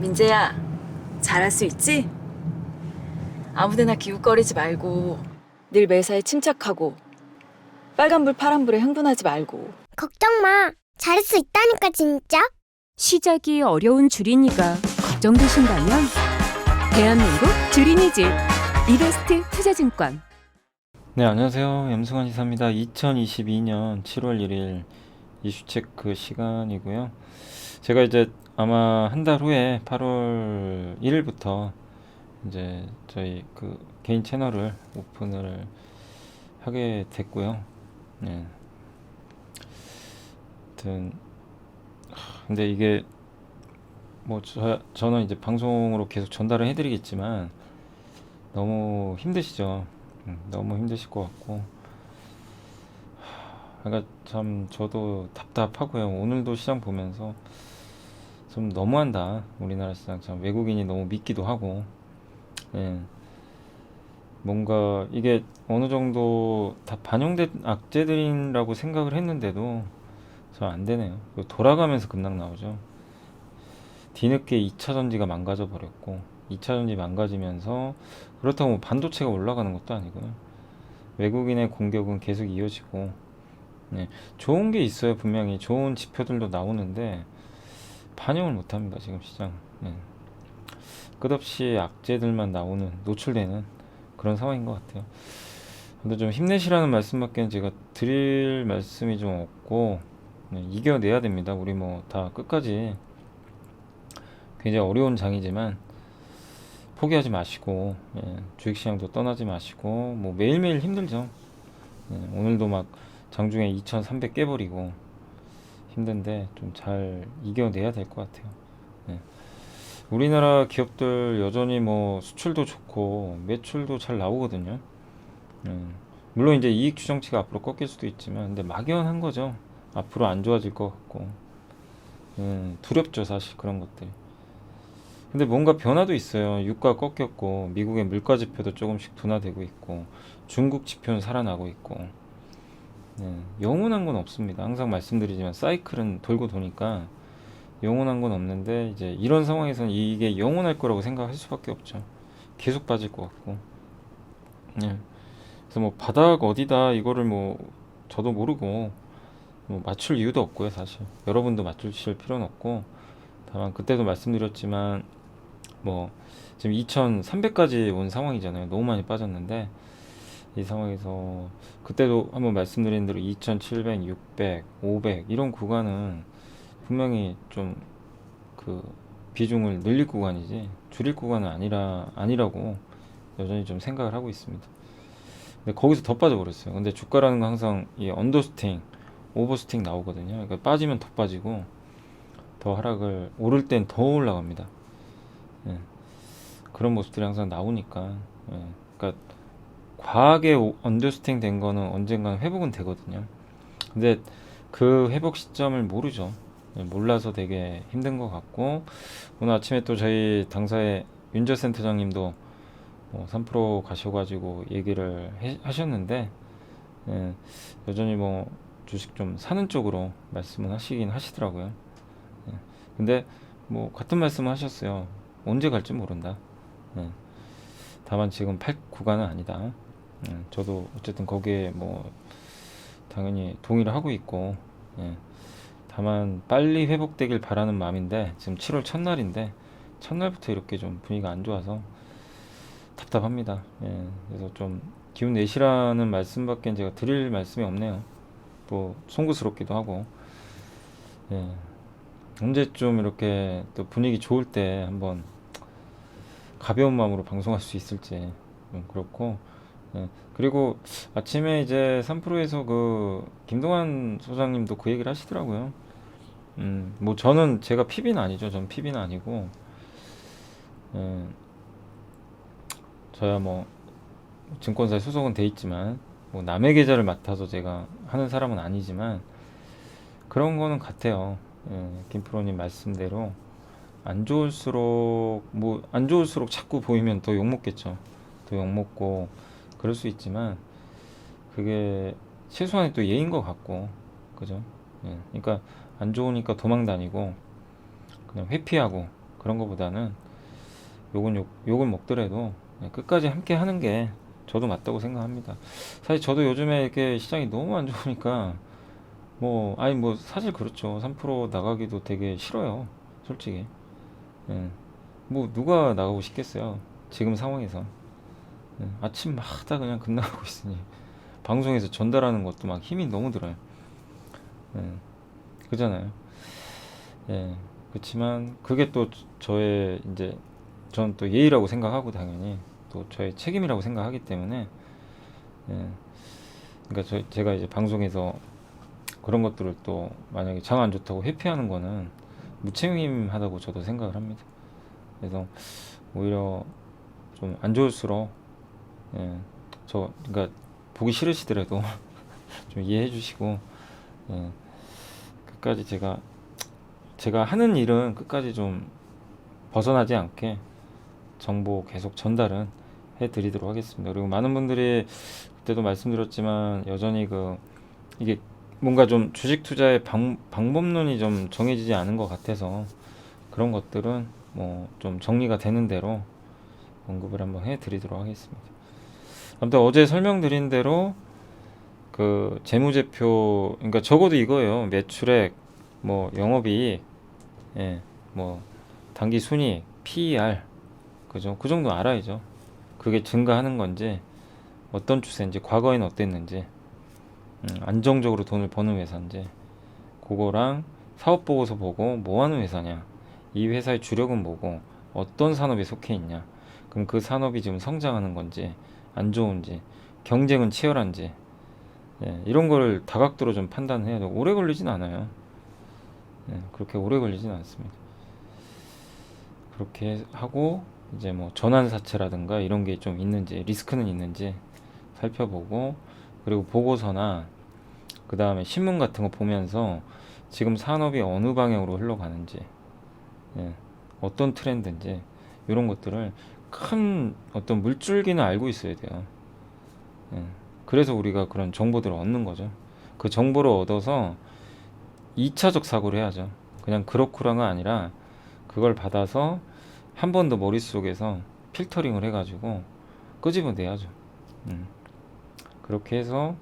민재야, 잘할 수 있지? 아무데나 기웃거리지 말고 늘 매사에 침착하고 빨간불 파란불에 흥분하지 말고. 걱정 마. 잘할 수 있다니까 진짜. 시작이 어려운 주린이가 걱정되신다면 대한민국 주린이집 이베스트 투자증권. 네, 안녕하세요. 염승환 이사입니다. 2022년 7월 1일 이슈체크 시간이고요. 제가 이제 아마 한 달 후에 8월 1일부터 이제 저희 그 개인 채널을 오픈을 하게 됐고요. 네. 아무튼 근데 이게 뭐 저는 이제 방송으로 계속 전달을 해드리겠지만 너무 힘드시죠. 너무 힘드실 것 같고, 그러니까 참 저도 답답하고요. 오늘도 시장 보면서 좀 너무한다. 우리나라 시장 참 외국인이 너무 믿기도 하고, 예. 뭔가 이게 어느 정도 다 반영된 악재들이라고 생각을 했는데도 잘 안 되네요. 돌아가면서 급락 나오죠. 뒤늦게 2차 전지가 망가져 버렸고, 2차 전지 망가지면서 그렇다고 뭐 반도체가 올라가는 것도 아니고요. 외국인의 공격은 계속 이어지고, 네, 좋은 게 있어요. 분명히 좋은 지표들도 나오는데 반영을 못합니다. 지금 시장. 네. 끝없이 악재들만 나오는, 노출되는 그런 상황인 것 같아요. 근데 좀 힘내시라는 말씀밖에 제가 드릴 말씀이 좀 없고, 네, 이겨내야 됩니다. 우리 뭐 다 끝까지. 굉장히 어려운 장이지만 포기하지 마시고, 예, 주식시장도 떠나지 마시고, 뭐 매일매일 힘들죠. 예, 오늘도 막 장중에 2300 깨버리고 힘든데 좀 잘 이겨내야 될 것 같아요. 예. 우리나라 기업들 여전히 뭐 수출도 좋고 매출도 잘 나오거든요. 예. 물론 이제 이익 추정치가 앞으로 꺾일 수도 있지만, 근데 막연한 거죠. 앞으로 안 좋아질 것 같고, 두렵죠 사실 그런 것들이. 근데 뭔가 변화도 있어요. 유가 꺾였고, 미국의 물가 지표도 조금씩 둔화되고 있고, 중국 지표는 살아나고 있고, 영원한 건 없습니다. 항상 말씀드리지만 사이클은 돌고 도니까 영원한 건 없는데, 이제 이런 상황에서는 이게 영원할 거라고 생각할 수밖에 없죠. 계속 빠질 것 같고. 예. 그래서 뭐 바닥 어디다 이거를 뭐 저도 모르고 뭐 맞출 이유도 없고요. 사실 여러분도 맞추실 필요는 없고, 다만 그때도 말씀드렸지만 뭐 지금 2300까지 온 상황이잖아요. 너무 많이 빠졌는데, 이 상황에서 그때도 한번 말씀드린 대로 2700, 600, 500 이런 구간은 분명히 좀 그 비중을 늘릴 구간이지 줄일 구간은 아니라고 여전히 좀 생각을 하고 있습니다. 근데 거기서 더 빠져버렸어요. 근데 주가라는 건 항상 이 언더스팅, 오버스팅 나오거든요. 그러니까 빠지면 더 빠지고, 더 하락을, 오를 땐 더 올라갑니다. 예. 그런 모습들이 항상 나오니까, 예. 그러니까 과하게 언더스팅 된 거는 언젠간 회복은 되거든요. 근데 그 회복 시점을 모르죠. 예, 몰라서 되게 힘든 것 같고, 오늘 아침에 또 저희 당사의 윤재 센터장님도 3% 가셔가지고 얘기를 하셨는데, 예, 여전히 뭐 주식 좀 사는 쪽으로 말씀을 하시긴 하시더라고요. 예, 근데 뭐 같은 말씀을 하셨어요. 언제 갈지 모른다. 예, 다만 지금 팔 구간은 아니다. 저도 어쨌든 거기에 뭐 당연히 동의를 하고 있고, 예, 다만 빨리 회복되길 바라는 마음인데, 지금 7월 첫날인데 첫날부터 이렇게 좀 분위기가 안 좋아서 답답합니다. 예, 그래서 좀 기운 내시라는 말씀밖에 제가 드릴 말씀이 없네요. 또 송구스럽기도 하고, 예, 언제쯤 이렇게 또 분위기 좋을 때 한번 가벼운 마음으로 방송할 수 있을지 좀 그렇고, 예, 그리고 아침에 이제 3프로에서 그 김동환 소장님도 그 얘기를 하시더라고요. 뭐 저는 제가 PB는 아니죠. 전 PB는 아니고, 예, 저야 뭐 증권사에 소속은 돼 있지만 뭐 남의 계좌를 맡아서 제가 하는 사람은 아니지만 그런 거는 같아요. 예, 김프로님 말씀대로 안 좋을수록 뭐 안 좋을수록 자꾸 보이면 더 욕먹겠죠. 더 욕먹고 그럴 수 있지만 그게 최소한의 또 예인 것 같고, 그죠? 예, 그러니까 안 좋으니까 도망 다니고 그냥 회피하고 그런 거보다는 욕은 먹더라도 끝까지 함께 하는 게 저도 맞다고 생각합니다. 사실 저도 요즘에 이렇게 시장이 너무 안 좋으니까 뭐 사실 그렇죠. 3% 나가기도 되게 싫어요. 솔직히. 예. 뭐 누가 나가고 싶겠어요. 지금 상황에서. 예. 아침마다 그냥 급 나가고 있으니 방송에서 전달하는 것도 막 힘이 너무 들어요. 예. 그잖아요. 예. 그렇지만 그게 또 저의 이제 저는 또 예의라고 생각하고 당연히 또 저의 책임이라고 생각하기 때문에 예. 그러니까 제가 이제 방송에서 그런 것들을 또 만약에 장 안 좋다고 회피하는 거는 무책임하다고 저도 생각을 합니다. 그래서 오히려 좀 안 좋을수록 예, 그러니까 보기 싫으시더라도 좀 이해해 주시고 예, 끝까지 제가 하는 일은 끝까지 좀 벗어나지 않게 정보 계속 전달은 해드리도록 하겠습니다. 그리고 많은 분들이 그때도 말씀드렸지만 여전히 이게 뭔가 좀 주식 투자의 방법론이 좀 정해지지 않은 것 같아서 그런 것들은 뭐 좀 정리가 되는 대로 언급을 한번 해드리도록 하겠습니다. 아무튼 어제 설명드린 대로 그 재무제표, 그러니까 적어도 이거예요. 매출액, 뭐 영업이익, 예, 뭐 당기순이익, PER, 그죠? 그 정도 알아야죠. 그게 증가하는 건지 어떤 추세인지 과거에는 어땠는지 안정적으로 돈을 버는 회사인지 그거랑 사업보고서 보고 뭐 하는 회사냐, 이 회사의 주력은 뭐고 어떤 산업에 속해 있냐, 그럼 그 산업이 지금 성장하는 건지 안 좋은지 경쟁은 치열한지 예, 이런 거를 다각도로 좀 판단해야 되고 오래 걸리진 않아요. 예, 그렇게 오래 걸리진 않습니다. 그렇게 하고 이제 뭐 전환사채라든가 이런 게 좀 있는지 리스크는 있는지 살펴보고 그리고 보고서나 그 다음에 신문 같은 거 보면서 지금 산업이 어느 방향으로 흘러가는지 예, 어떤 트렌드인지 이런 것들을 큰 어떤 물줄기는 알고 있어야 돼요. 예, 그래서 우리가 그런 정보들을 얻는 거죠. 그 정보를 얻어서 2차적 사고를 해야죠. 그냥 그렇구라가 아니라 그걸 받아서 한 번 더 머릿속에서 필터링을 해가지고 끄집어내야죠. 그렇게 해서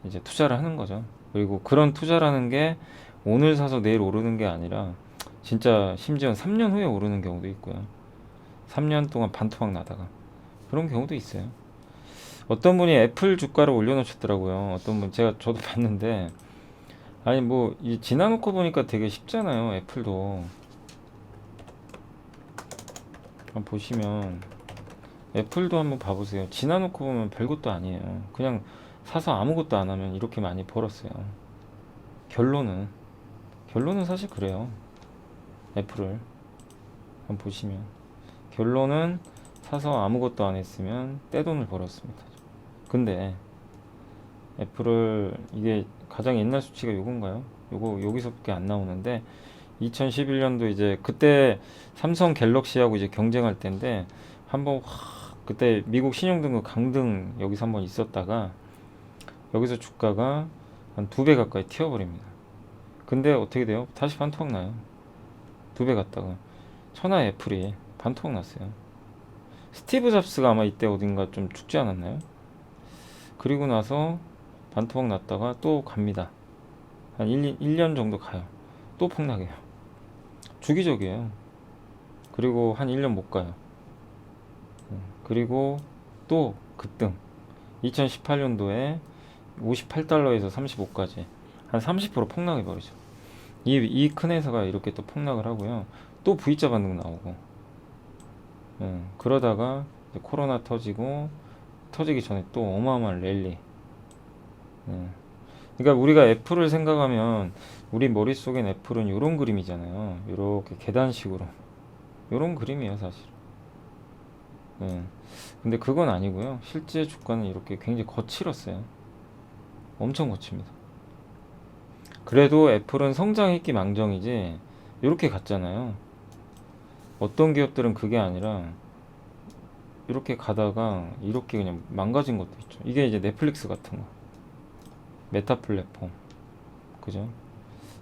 이제 투자를 하는 거죠. 그리고 그런 투자라는 게 오늘 사서 내일 오르는 게 아니라 진짜 심지어 3년 후에 오르는 경우도 있고요. 3년 동안 반토막 나다가 그런 경우도 있어요. 어떤 분이 애플 주가를 올려놓으셨더라고요. 어떤 분 저도 봤는데 아니 뭐 지나놓고 보니까 되게 쉽잖아요. 애플도 한번 보시면 애플도 한번 봐보세요. 지나놓고 보면 별것도 아니에요. 그냥 사서 아무것도 안 하면 이렇게 많이 벌었어요. 결론은 사실 그래요. 애플을 한번 보시면 결론은 사서 아무것도 안 했으면 떼돈을 벌었습니다. 근데 애플을 이게 가장 옛날 수치가 요건가요? 요거 여기서밖에 안 나오는데 2011년도 이제 그때 삼성 갤럭시하고 이제 경쟁할 때인데 한번 그때 미국 신용등급 강등 여기서 한번 있었다가 여기서 주가가 한 2배 가까이 튀어버립니다. 근데 어떻게 돼요? 다시 반토막 나요. 2배 갔다가 천하의 애플이 반토막 났어요. 스티브 잡스가 아마 이때 어딘가 좀 죽지 않았나요? 그리고 나서 반토막 났다가 또 갑니다. 한 1년 정도 가요. 또 폭락해요. 주기적이에요. 그리고 한 1년 못 가요. 그리고 또 급등. 2018년도에 58달러에서 35까지 한 30% 폭락해 버리죠. 이 큰 회사가 이렇게 또 폭락을 하고요. 또 V자 반등 나오고. 그러다가 이제 코로나 터지기 전에 또 어마어마한 랠리. 그러니까 우리가 애플을 생각하면 우리 머릿속엔 애플은 이런 그림이잖아요. 이렇게 계단식으로 이런 그림이에요 사실. 근데 그건 아니고요. 실제 주가는 이렇게 굉장히 거칠었어요. 엄청 거칩니다. 그래도 애플은 성장했기 망정이지 이렇게 갔잖아요. 어떤 기업들은 그게 아니라 이렇게 가다가 이렇게 그냥 망가진 것도 있죠. 이게 이제 넷플릭스 같은 거, 메타 플랫폼, 그죠?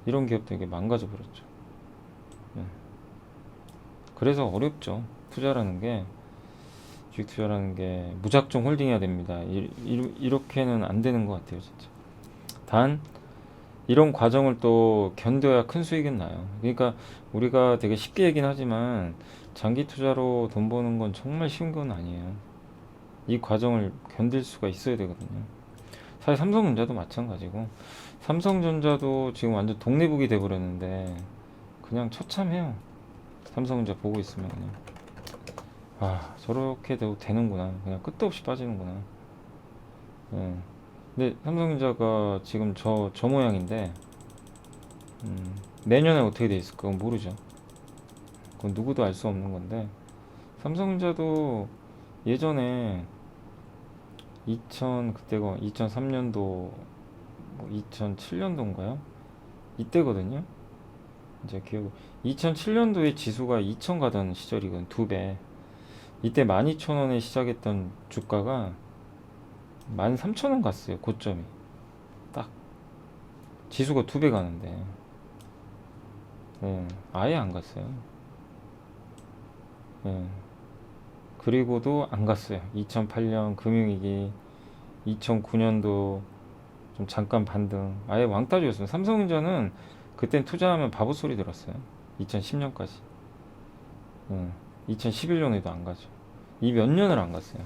이런 기업도 이게 망가져 버렸죠. 그래서 어렵죠. 투자라는 게, 주식 투자라는 게 무작정 홀딩해야 됩니다. 이렇게는 안 되는 것 같아요, 진짜. 단 이런 과정을 또 견뎌야 큰 수익은 나요. 그러니까 우리가 되게 쉽게 얘기는 하지만 장기 투자로 돈 버는 건 정말 쉬운 건 아니에요. 이 과정을 견딜 수가 있어야 되거든요. 사실 삼성전자도 마찬가지고, 삼성전자도 지금 완전 독립국이 돼버렸는데 그냥 처참해요. 삼성전자 보고 있으면 그냥 아, 저렇게 되는구나, 그냥 끝도 없이 빠지는구나. 예. 근데 삼성전자가 지금 저 모양인데 내년에 어떻게 돼 있을까 그건 모르죠. 그건 누구도 알 수 없는 건데, 삼성전자도 예전에 그때가 2003년도 뭐 2007년도인가요? 이때거든요. 이제 기억 2007년도에 지수가 2000 가던 시절이거든. 2배. 이때 12,000원에 시작했던 주가가 13,000원 갔어요. 고점이 딱 지수가 2배 가는데, 예, 아예 안 갔어요. 예. 그리고도 안 갔어요. 2008년 금융위기, 2009년도 좀 잠깐 반등, 아예 왕따주였어요. 삼성전자는 그땐 투자하면 바보 소리 들었어요. 2010년까지. 2011년에도 안 가죠. 이 몇 년을 안 갔어요.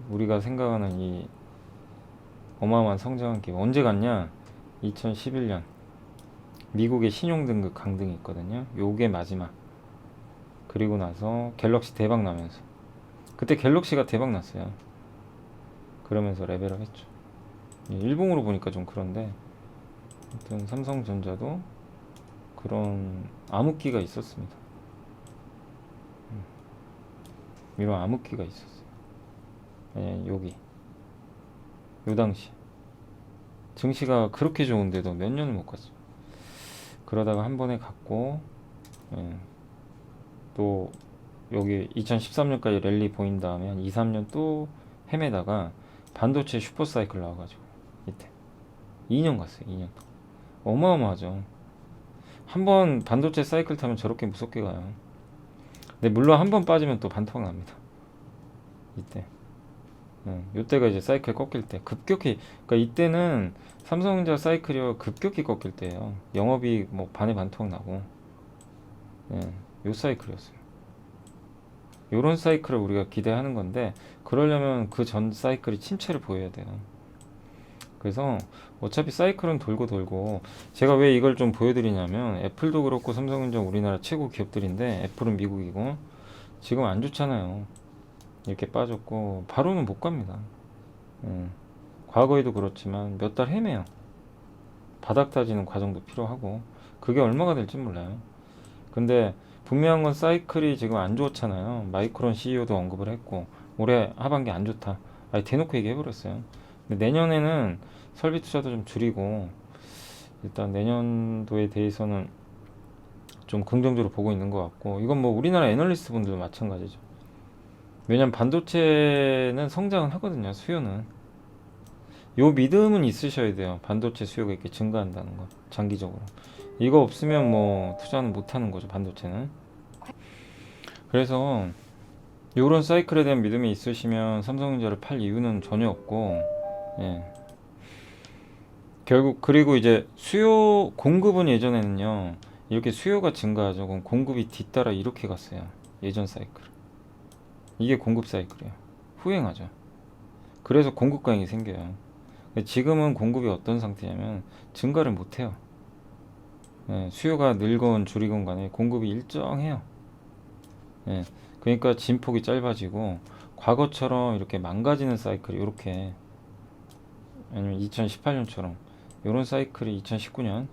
우리가 생각하는 이 어마어마한 성장한 기회 언제 갔냐? 2011년 미국의 신용등급 강등이 있거든요. 요게 마지막. 그리고 나서 갤럭시 대박 나면서, 그때 갤럭시가 대박 났어요. 그러면서 레벨업 했죠. 일봉으로 보니까 좀 그런데, 아무튼 삼성전자도 그런 암흑기가 있었습니다. 이런 암흑기가 있었어요. 여기 요 당시 증시가 그렇게 좋은데도 몇 년을 못 갔죠. 그러다가 한 번에 갔고, 또 여기 2013년까지 랠리 보인 다음에 한 2, 3년 또 헤매다가 반도체 슈퍼사이클 나와가지고 이때 2년 갔어요. 2년 어마어마하죠. 한 번 반도체 사이클 타면 저렇게 무섭게 가요. 근데 물론 한 번 빠지면 또 반토막 납니다. 이때 요때가 이제 사이클 꺾일 때 급격히, 그러니까 이때는 삼성전자 사이클이 급격히 꺾일 때예요. 영업이 뭐 반에 반토막 나고, 요 사이클이었어요. 요런 사이클을 우리가 기대하는 건데, 그러려면 그 전 사이클이 침체를 보여야 돼요. 그래서 어차피 사이클은 돌고 돌고, 제가 왜 이걸 좀 보여드리냐면, 애플도 그렇고 삼성전자 우리나라 최고 기업들인데, 애플은 미국이고 지금 안 좋잖아요. 이렇게 빠졌고 바로는 못 갑니다. 과거에도 그렇지만 몇 달 헤매요. 바닥 다지는 과정도 필요하고, 그게 얼마가 될지 몰라요. 근데 분명한 건 사이클이 지금 안 좋잖아요. 마이크론 CEO도 언급을 했고 올해 하반기 안 좋다, 아니 대놓고 얘기해버렸어요. 근데 내년에는 설비 투자도 좀 줄이고, 일단 내년도에 대해서는 좀 긍정적으로 보고 있는 것 같고, 이건 뭐 우리나라 애널리스트 분들도 마찬가지죠. 왜냐면 반도체는 성장은 하거든요. 수요는, 요 믿음은 있으셔야 돼요. 반도체 수요가 이렇게 증가한다는 거, 장기적으로. 이거 없으면 뭐 투자는 못 하는 거죠, 반도체는. 그래서 요런 사이클에 대한 믿음이 있으시면 삼성전자를 팔 이유는 전혀 없고, 결국 그리고 이제 수요 공급은 예전에는요 이렇게 수요가 증가하죠. 그럼 공급이 뒤따라 이렇게 갔어요. 예전 사이클. 이게 공급 사이클이에요. 후행하죠. 그래서 공급 과잉이 생겨요. 지금은 공급이 어떤 상태냐면 증가를 못해요. 수요가 늘건 줄이건 간에 공급이 일정해요. 그러니까 진폭이 짧아지고, 과거처럼 이렇게 망가지는 사이클이 이렇게, 아니면 2018년처럼 이런 사이클이 2019년,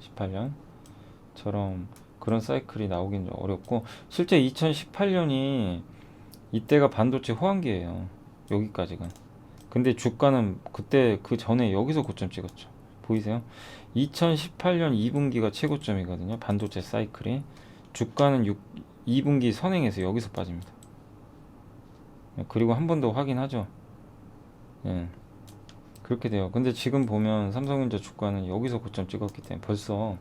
18년처럼 그런 사이클이 나오긴 좀 어렵고, 실제 2018년이 이때가 반도체 호황기예요. 여기까지가. 근데 주가는 그때 그 전에 여기서 고점 찍었죠. 보이세요? 2018년 2분기가 최고점이거든요. 반도체 사이클이. 주가는 2분기 선행해서 여기서 빠집니다. 그리고 한 번 더 확인하죠. 그렇게 돼요. 근데 지금 보면 삼성전자 주가는 여기서 고점 찍었기 때문에 벌써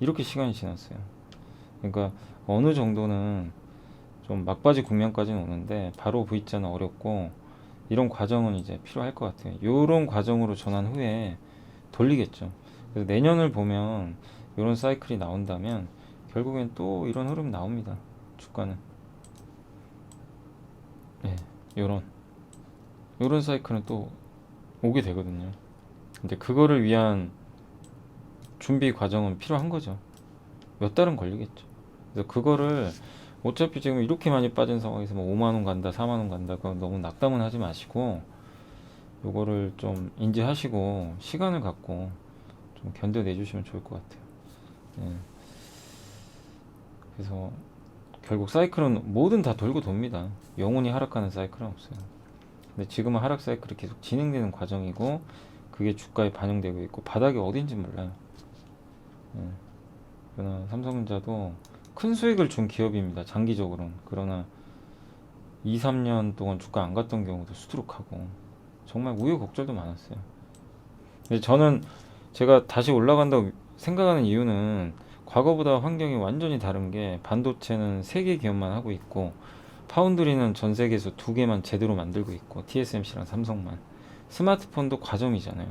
이렇게 시간이 지났어요. 그러니까 어느 정도는 좀 막바지 국면까지는 오는데 바로 V자는 어렵고 이런 과정은 이제 필요할 것 같아요. 이런 과정으로 전환 후에 돌리겠죠. 그래서 내년을 보면 이런 사이클이 나온다면 결국엔 또 이런 흐름 나옵니다. 주가는 예, 요런 사이클은 또 오게 되거든요. 근데 그거를 위한 준비 과정은 필요한 거죠. 몇 달은 걸리겠죠. 그래서 그거를 어차피 지금 이렇게 많이 빠진 상황에서 뭐 5만 원 간다, 4만 원 간다, 그거 너무 낙담은 하지 마시고 요거를 좀 인지하시고 시간을 갖고 좀 견뎌내 주시면 좋을 것 같아요. 예. 그래서 결국 사이클은 뭐든 다 돌고 돕니다. 영원히 하락하는 사이클은 없어요. 근데 지금은 하락 사이클이 계속 진행되는 과정이고 그게 주가에 반영되고 있고 바닥이 어딘지 몰라요. 예. 그러나 삼성전자도 큰 수익을 준 기업입니다. 장기적으로는. 그러나 2, 3년 동안 주가 안 갔던 경우도 수두룩하고 정말 우여곡절도 많았어요. 근데 저는 제가 다시 올라간다고 생각하는 이유는 과거보다 환경이 완전히 다른 게 반도체는 3개 기업만 하고 있고 파운드리는 전 세계에서 2개만 제대로 만들고 있고 TSMC랑 삼성만. 스마트폰도 과점이잖아요.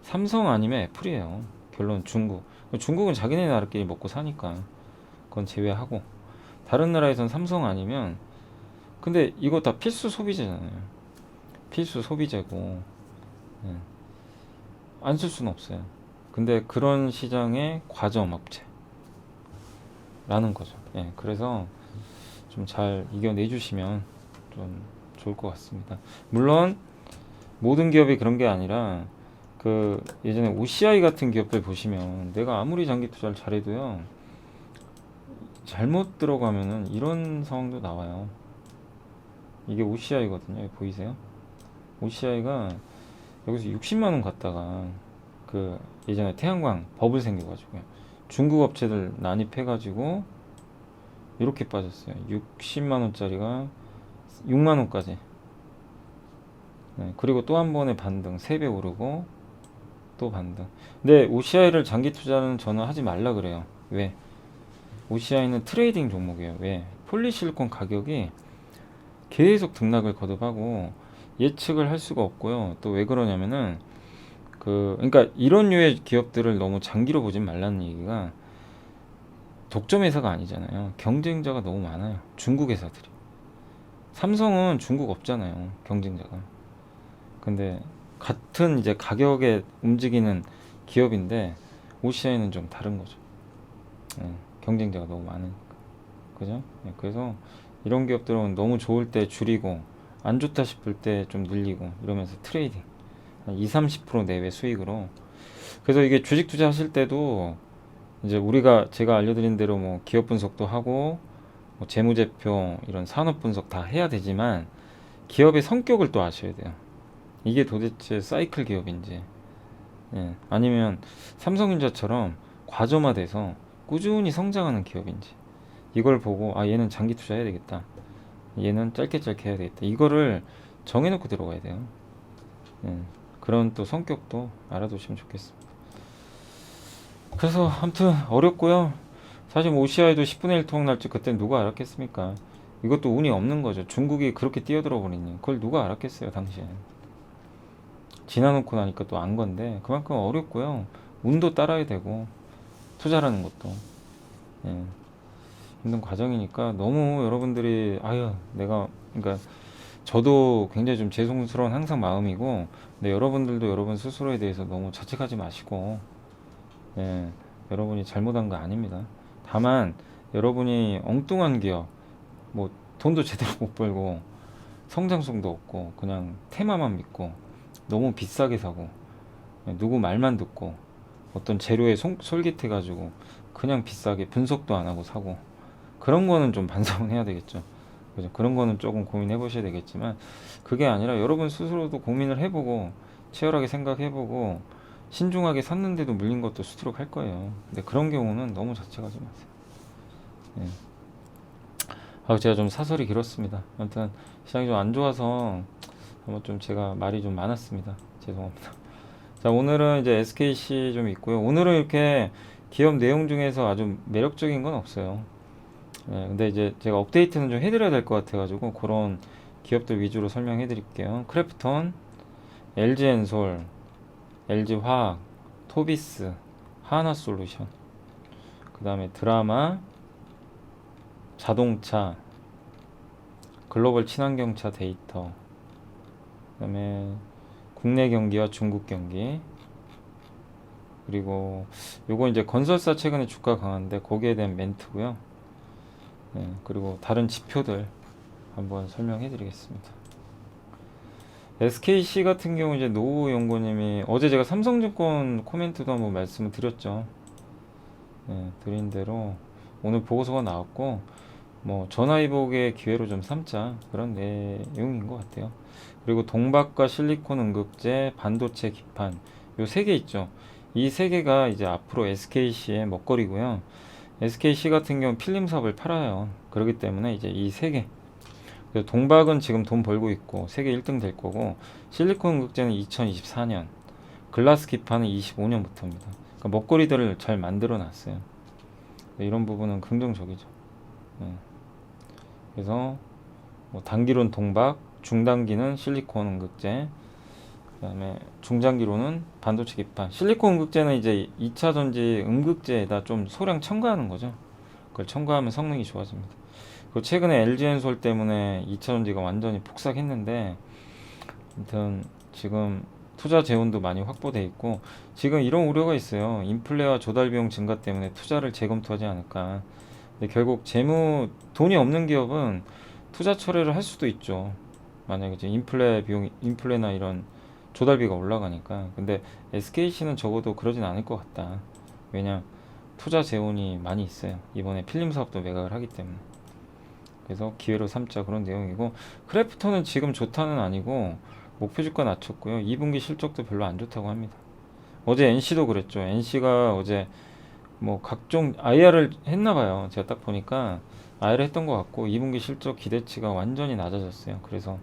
삼성 아니면 애플이에요. 결론 중국. 중국은 자기네 나라끼리 먹고 사니까 그건 제외하고 다른 나라에선 삼성 아니면 근데 이거 다 필수 소비재잖아요. 필수 소비재고 예. 안 쓸 수는 없어요. 근데 그런 시장의 과점 업체라는 거죠. 예. 그래서 좀 잘 이겨내 주시면 좀 좋을 것 같습니다. 물론 모든 기업이 그런 게 아니라 그 예전에 OCI 같은 기업들 보시면 내가 아무리 장기 투자를 잘해도요 잘못 들어가면은 이런 상황도 나와요. 이게 OCI거든요. 보이세요? OCI가 여기서 60만 원 갔다가 그 예전에 태양광 버블 생겨가지고요. 중국 업체들 난입해가지고 이렇게 빠졌어요. 60만 원짜리가 6만 원까지. 네, 그리고 또 한 번에 반등, 3배 오르고 또 반등. 근데 OCI를 장기 투자는 저는 하지 말라 그래요. 왜? OCI는 트레이딩 종목이에요. 왜? 폴리실리콘 가격이 계속 등락을 거듭하고 예측을 할 수가 없고요. 또 왜 그러냐면은 그러니까 이런 류의 기업들을 너무 장기로 보진 말라는 얘기가 독점 회사가 아니잖아요. 경쟁자가 너무 많아요. 중국 회사들이. 삼성은 중국 없잖아요. 경쟁자가. 근데 같은 이제 가격에 움직이는 기업인데 OCI는 좀 다른 거죠. 네, 경쟁자가 너무 많으니까. 그죠? 네, 그래서 이런 기업들은 너무 좋을 때 줄이고 안 좋다 싶을 때 좀 늘리고 이러면서 트레이딩 한 20-30% 내외 수익으로. 그래서 이게 주식 투자 하실 때도 이제 제가 알려드린 대로 뭐 기업 분석도 하고 뭐 재무제표 이런 산업 분석 다 해야 되지만 기업의 성격을 또 아셔야 돼요. 이게 도대체 사이클 기업인지 예, 아니면 삼성전자처럼 과점화돼서 꾸준히 성장하는 기업인지 이걸 보고 아 얘는 장기 투자해야 되겠다, 얘는 짧게 해야 되겠다, 이거를 정해놓고 들어가야 돼요. 예, 그런 또 성격도 알아두시면 좋겠습니다. 그래서 아무튼 어렵고요. 사실 뭐 OCI도 10분의 1 투박 날지 그때 누가 알았겠습니까? 이것도 운이 없는 거죠. 중국이 그렇게 뛰어들어 버리니 그걸 누가 알았겠어요 당시에. 지나놓고 나니까 또 안 건데 그만큼 어렵고요. 운도 따라야 되고 투자라는 것도 예, 힘든 과정이니까 너무 여러분들이 그러니까 저도 굉장히 좀 죄송스러운 항상 마음이고, 근데 여러분들도 여러분 스스로에 대해서 너무 자책하지 마시고 예, 여러분이 잘못한 거 아닙니다. 다만 여러분이 엉뚱한 기업 뭐 돈도 제대로 못 벌고 성장성도 없고 그냥 테마만 믿고 너무 비싸게 사고 누구 말만 듣고 어떤 재료에 솔깃해 가지고 그냥 비싸게 분석도 안 하고 사고, 그런 거는 좀 반성을 해야 되겠죠. 그죠? 그런 거는 조금 고민해 보셔야 되겠지만 그게 아니라 여러분 스스로도 고민을 해보고 치열하게 생각해보고 신중하게 샀는데도 물린 것도 수두룩 할 거예요. 근데 그런 경우는 너무 자책하지 마세요. 예. 제가 좀 사설이 길었습니다. 아무튼 시장이 좀 안 좋아서 한번 좀 제가 말이 좀 많았습니다. 죄송합니다. 자, 오늘은 이제 SKC 좀 있고요. 오늘은 이렇게 기업 내용 중에서 아주 매력적인 건 없어요. 네, 근데 이제 제가 업데이트는 좀 해드려야 될 것 같아가지고 그런 기업들 위주로 설명해 드릴게요. 크래프톤, LG엔솔, LG화학, 토비스, 하나솔루션, 그 다음에 드라마, 자동차, 글로벌 친환경차 데이터, 그 다음에 국내 경기와 중국 경기, 그리고 요거 이제 건설사 최근에 주가 강한데 거기에 대한 멘트고요. 네, 그리고 다른 지표들 한번 설명해 드리겠습니다. SKC 같은 경우 이제 노후 연구님이 어제 제가 삼성증권 코멘트도 한번 말씀을 드렸죠. 네, 드린 대로 오늘 보고서가 나왔고 뭐 전화위복의 기회로 좀 삼자 그런 내용인 것 같아요. 그리고 동박과 실리콘 응급제, 반도체 기판 요 세 개 있죠. 이 세 개가 이제 앞으로 SKC의 먹거리고요. SKC 같은 경우 필름 사업을 팔아요. 그렇기 때문에 이제 이 세 개. 동박은 지금 돈 벌고 있고 세계 1등 될 거고 실리콘 응급제는 2024년, 글라스 기판은 25년부터입니다. 그러니까 먹거리들을 잘 만들어 놨어요. 이런 부분은 긍정적이죠. 그래서 뭐 단기론 동박, 중단기는 실리콘 응급제, 그다음에 중장기로는 반도체 기판. 실리콘 응급제는 이제 2차 전지 응급제에다 좀 소량 첨가하는 거죠. 그걸 첨가하면 성능이 좋아집니다. 그리고 최근에 LG엔솔 때문에 2차 전지가 완전히 폭삭했는데, 아무튼 지금 투자 재원도 많이 확보돼 있고, 지금 이런 우려가 있어요. 인플레와 조달 비용 증가 때문에 투자를 재검토하지 않을까. 근데 결국 돈이 없는 기업은 투자 철회를 할 수도 있죠. 만약에 이제 인플레나 이런 조달비가 올라가니까. 근데 SKC는 적어도 그러진 않을 것 같다. 왜냐, 투자 재원이 많이 있어요. 이번에 필름 사업도 매각을 하기 때문에. 그래서 기회로 삼자 그런 내용이고, 크래프톤은 지금 좋다는 아니고 목표 주가 낮췄고요. 2분기 실적도 별로 안 좋다고 합니다. 어제 NC도 그랬죠. NC가 어제 뭐 각종 IR을 했나 봐요. 제가 딱 보니까 IR 했던 것 같고 2분기 실적 기대치가 완전히 낮아졌어요. 그래서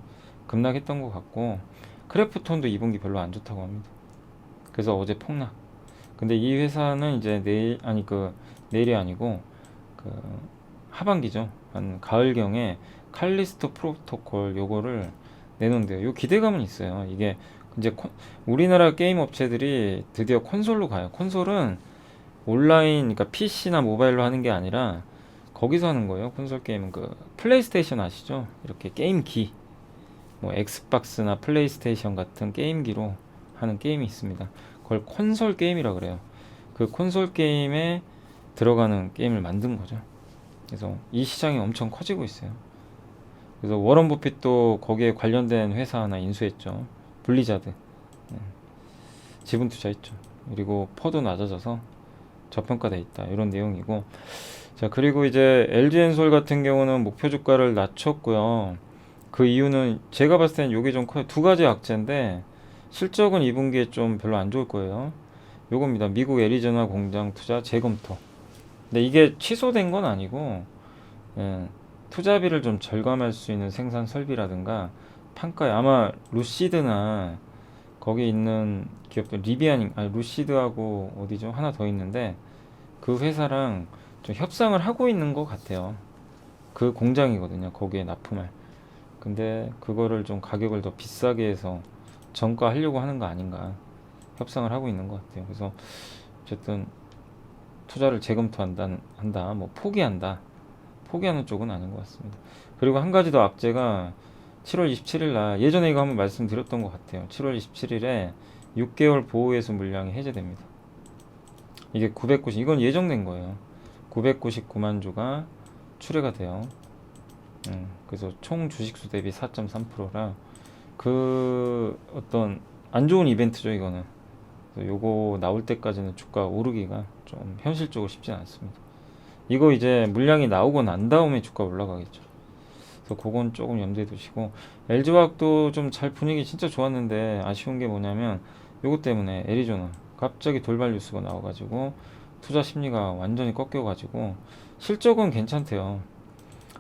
급락했던 것 같고, 크래프톤도 2분기 별로 안 좋다고 합니다. 그래서 어제 폭락. 근데 이 회사는 이제 내일이 아니고 그 하반기죠. 한 가을경에 칼리스토 프로토콜 요거를 내놓은대요. 요 기대감은 있어요. 이게 이제 우리나라 게임 업체들이 드디어 콘솔로 가요. 콘솔은 온라인, 그러니까 PC나 모바일로 하는 게 아니라 거기서 하는 거예요. 콘솔 게임은 그 플레이스테이션 아시죠? 이렇게 게임기, 뭐 엑스박스나 플레이스테이션 같은 게임기로 하는 게임이 있습니다. 그걸 콘솔 게임이라 그래요. 그 콘솔 게임에 들어가는 게임을 만든 거죠. 그래서 이 시장이 엄청 커지고 있어요. 그래서 워런 버핏도 거기에 관련된 회사 하나 인수했죠. 블리자드. 지분 투자했죠. 그리고 퍼도 낮아져서 저평가돼 있다. 이런 내용이고. 자, 그리고 이제 LG엔솔 같은 경우는 목표 주가를 낮췄고요. 그 이유는 제가 봤을 때는 요게 좀 커요. 두 가지 악재인데 실적은 2분기에 좀 별로 안 좋을 거예요. 요겁니다. 미국 애리조나 공장 투자 재검토. 근데 이게 취소된 건 아니고, 투자비를 좀 절감할 수 있는 생산 설비라든가 판가에 아마 루시드나 거기 있는 기업들 루시드하고 어디죠? 하나 더 있는데 그 회사랑 좀 협상을 하고 있는 것 같아요. 그 공장이거든요. 거기에 납품할. 근데 그거를 좀 가격을 더 비싸게 해서 전가하려고 하는 거 아닌가. 협상을 하고 있는 것 같아요. 그래서 어쨌든 투자를 재검토한다, 뭐 포기하는 쪽은 아닌 것 같습니다. 그리고 한 가지 더 악재가 7월 27일 날, 예전에 이거 한번 말씀드렸던 것 같아요. 7월 27일에 6개월 보호해수 물량이 해제됩니다. 이게 이건 예정된 거예요. 999만 주가 출회가 돼요. 그래서 총 주식수 대비 4.3%라 그 어떤 안 좋은 이벤트죠, 이거는. 요거 나올 때까지는 주가 오르기가 좀 현실적으로 쉽지 않습니다. 이거 이제 물량이 나오고 난 다음에 주가 올라가겠죠. 그래서 그건 조금 염두에 두시고, LG화학도 좀 잘 분위기 진짜 좋았는데 아쉬운 게 뭐냐면 요거 때문에 애리조나 갑자기 돌발 뉴스가 나와가지고 투자 심리가 완전히 꺾여가지고 실적은 괜찮대요.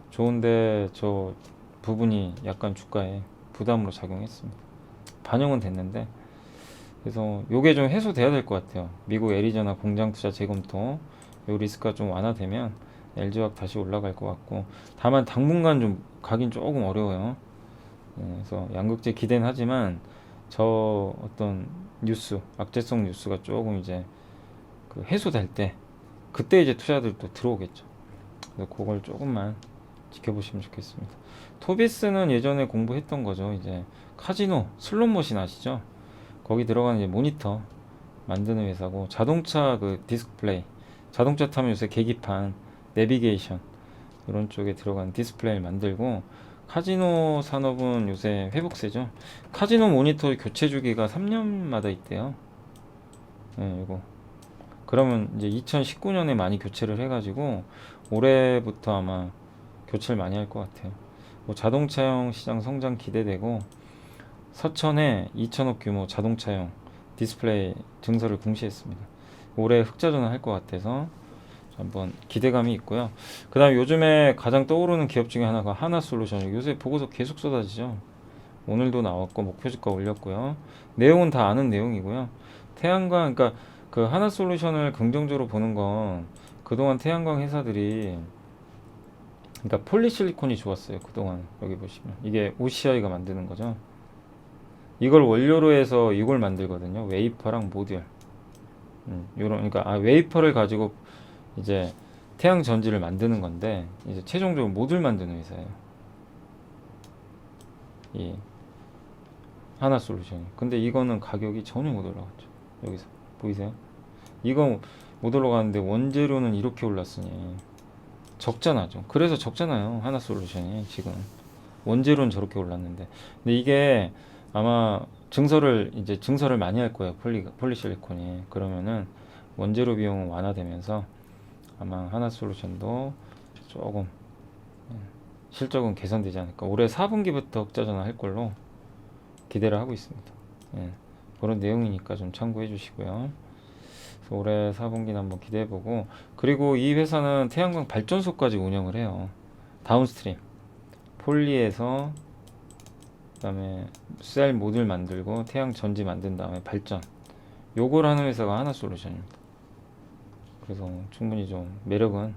좋은데 저 부분이 약간 주가에 부담으로 작용했습니다. 반영은 됐는데, 그래서 요게 좀 해소돼야 될 것 같아요. 미국 애리조나 공장 투자 재검토 요 리스크가 좀 완화되면 LG화학 다시 올라갈 것 같고, 다만 당분간 좀 가긴 조금 어려워요. 그래서 양극재 기대는 하지만 저 어떤 뉴스, 악재성 뉴스가 조금 이제 그 해소될 때 그때 이제 투자들 또 들어오겠죠. 그래서 그걸 조금만 지켜보시면 좋겠습니다. 토비스는 예전에 공부했던 거죠. 이제 카지노, 슬롯머신 아시죠? 거기 들어가는 이제 모니터 만드는 회사고, 자동차 그 디스플레이, 자동차 타면 요새 계기판, 내비게이션 이런 쪽에 들어가는 디스플레이를 만들고, 카지노 산업은 요새 회복세죠. 카지노 모니터 교체 주기가 3년마다 있대요. 이거 그러면 이제 2019년에 많이 교체를 해가지고 올해부터 아마 교체를 많이 할 것 같아요. 뭐 자동차용 시장 성장 기대되고, 서천에 2천억 규모 자동차용 디스플레이 증설을 공시했습니다. 올해 흑자전환 할 것 같아서 한번 기대감이 있고요. 그 다음에 요즘에 가장 떠오르는 기업 중에 하나가 하나솔루션. 요새 보고서 계속 쏟아지죠. 오늘도 나왔고 목표 주가 올렸고요. 내용은 다 아는 내용이고요. 태양광, 그러니까 그 하나솔루션을 긍정적으로 보는 건 그동안 태양광 회사들이, 그러니까 폴리실리콘이 좋았어요. 그동안 여기 보시면 이게 OCI가 만드는 거죠. 이걸 원료로 해서 이걸 만들거든요. 웨이퍼랑 모듈. 요런, 그러니까 웨이퍼를 가지고 이제 태양 전지를 만드는 건데, 이제 최종적으로 모듈 만드는 회사예요. 이 하나솔루션이. 근데 이거는 가격이 전혀 못 올라갔죠. 여기서 보이세요? 이거 못 올라가는데 원재료는 이렇게 올랐으니 적자나죠. 그래서 적잖아요. 하나솔루션이 지금 원재료는 저렇게 올랐는데. 근데 이게 아마 증설을 많이 할 거예요. 폴리실리콘이. 그러면은 원재료 비용은 완화되면서 아마 하나솔루션도 조금 실적은 개선되지 않을까. 올해 4분기부터 흑자전환 할 걸로 기대를 하고 있습니다. 그런 내용이니까 좀 참고해 주시고요. 그래서 올해 4분기는 한번 기대해보고, 그리고 이 회사는 태양광 발전소까지 운영을 해요. 다운스트림 폴리에서 그다음에 셀 모듈 만들고 태양 전지 만든 다음에 발전, 요걸 하는 회사가 하나솔루션입니다. 그래서 충분히 좀 매력은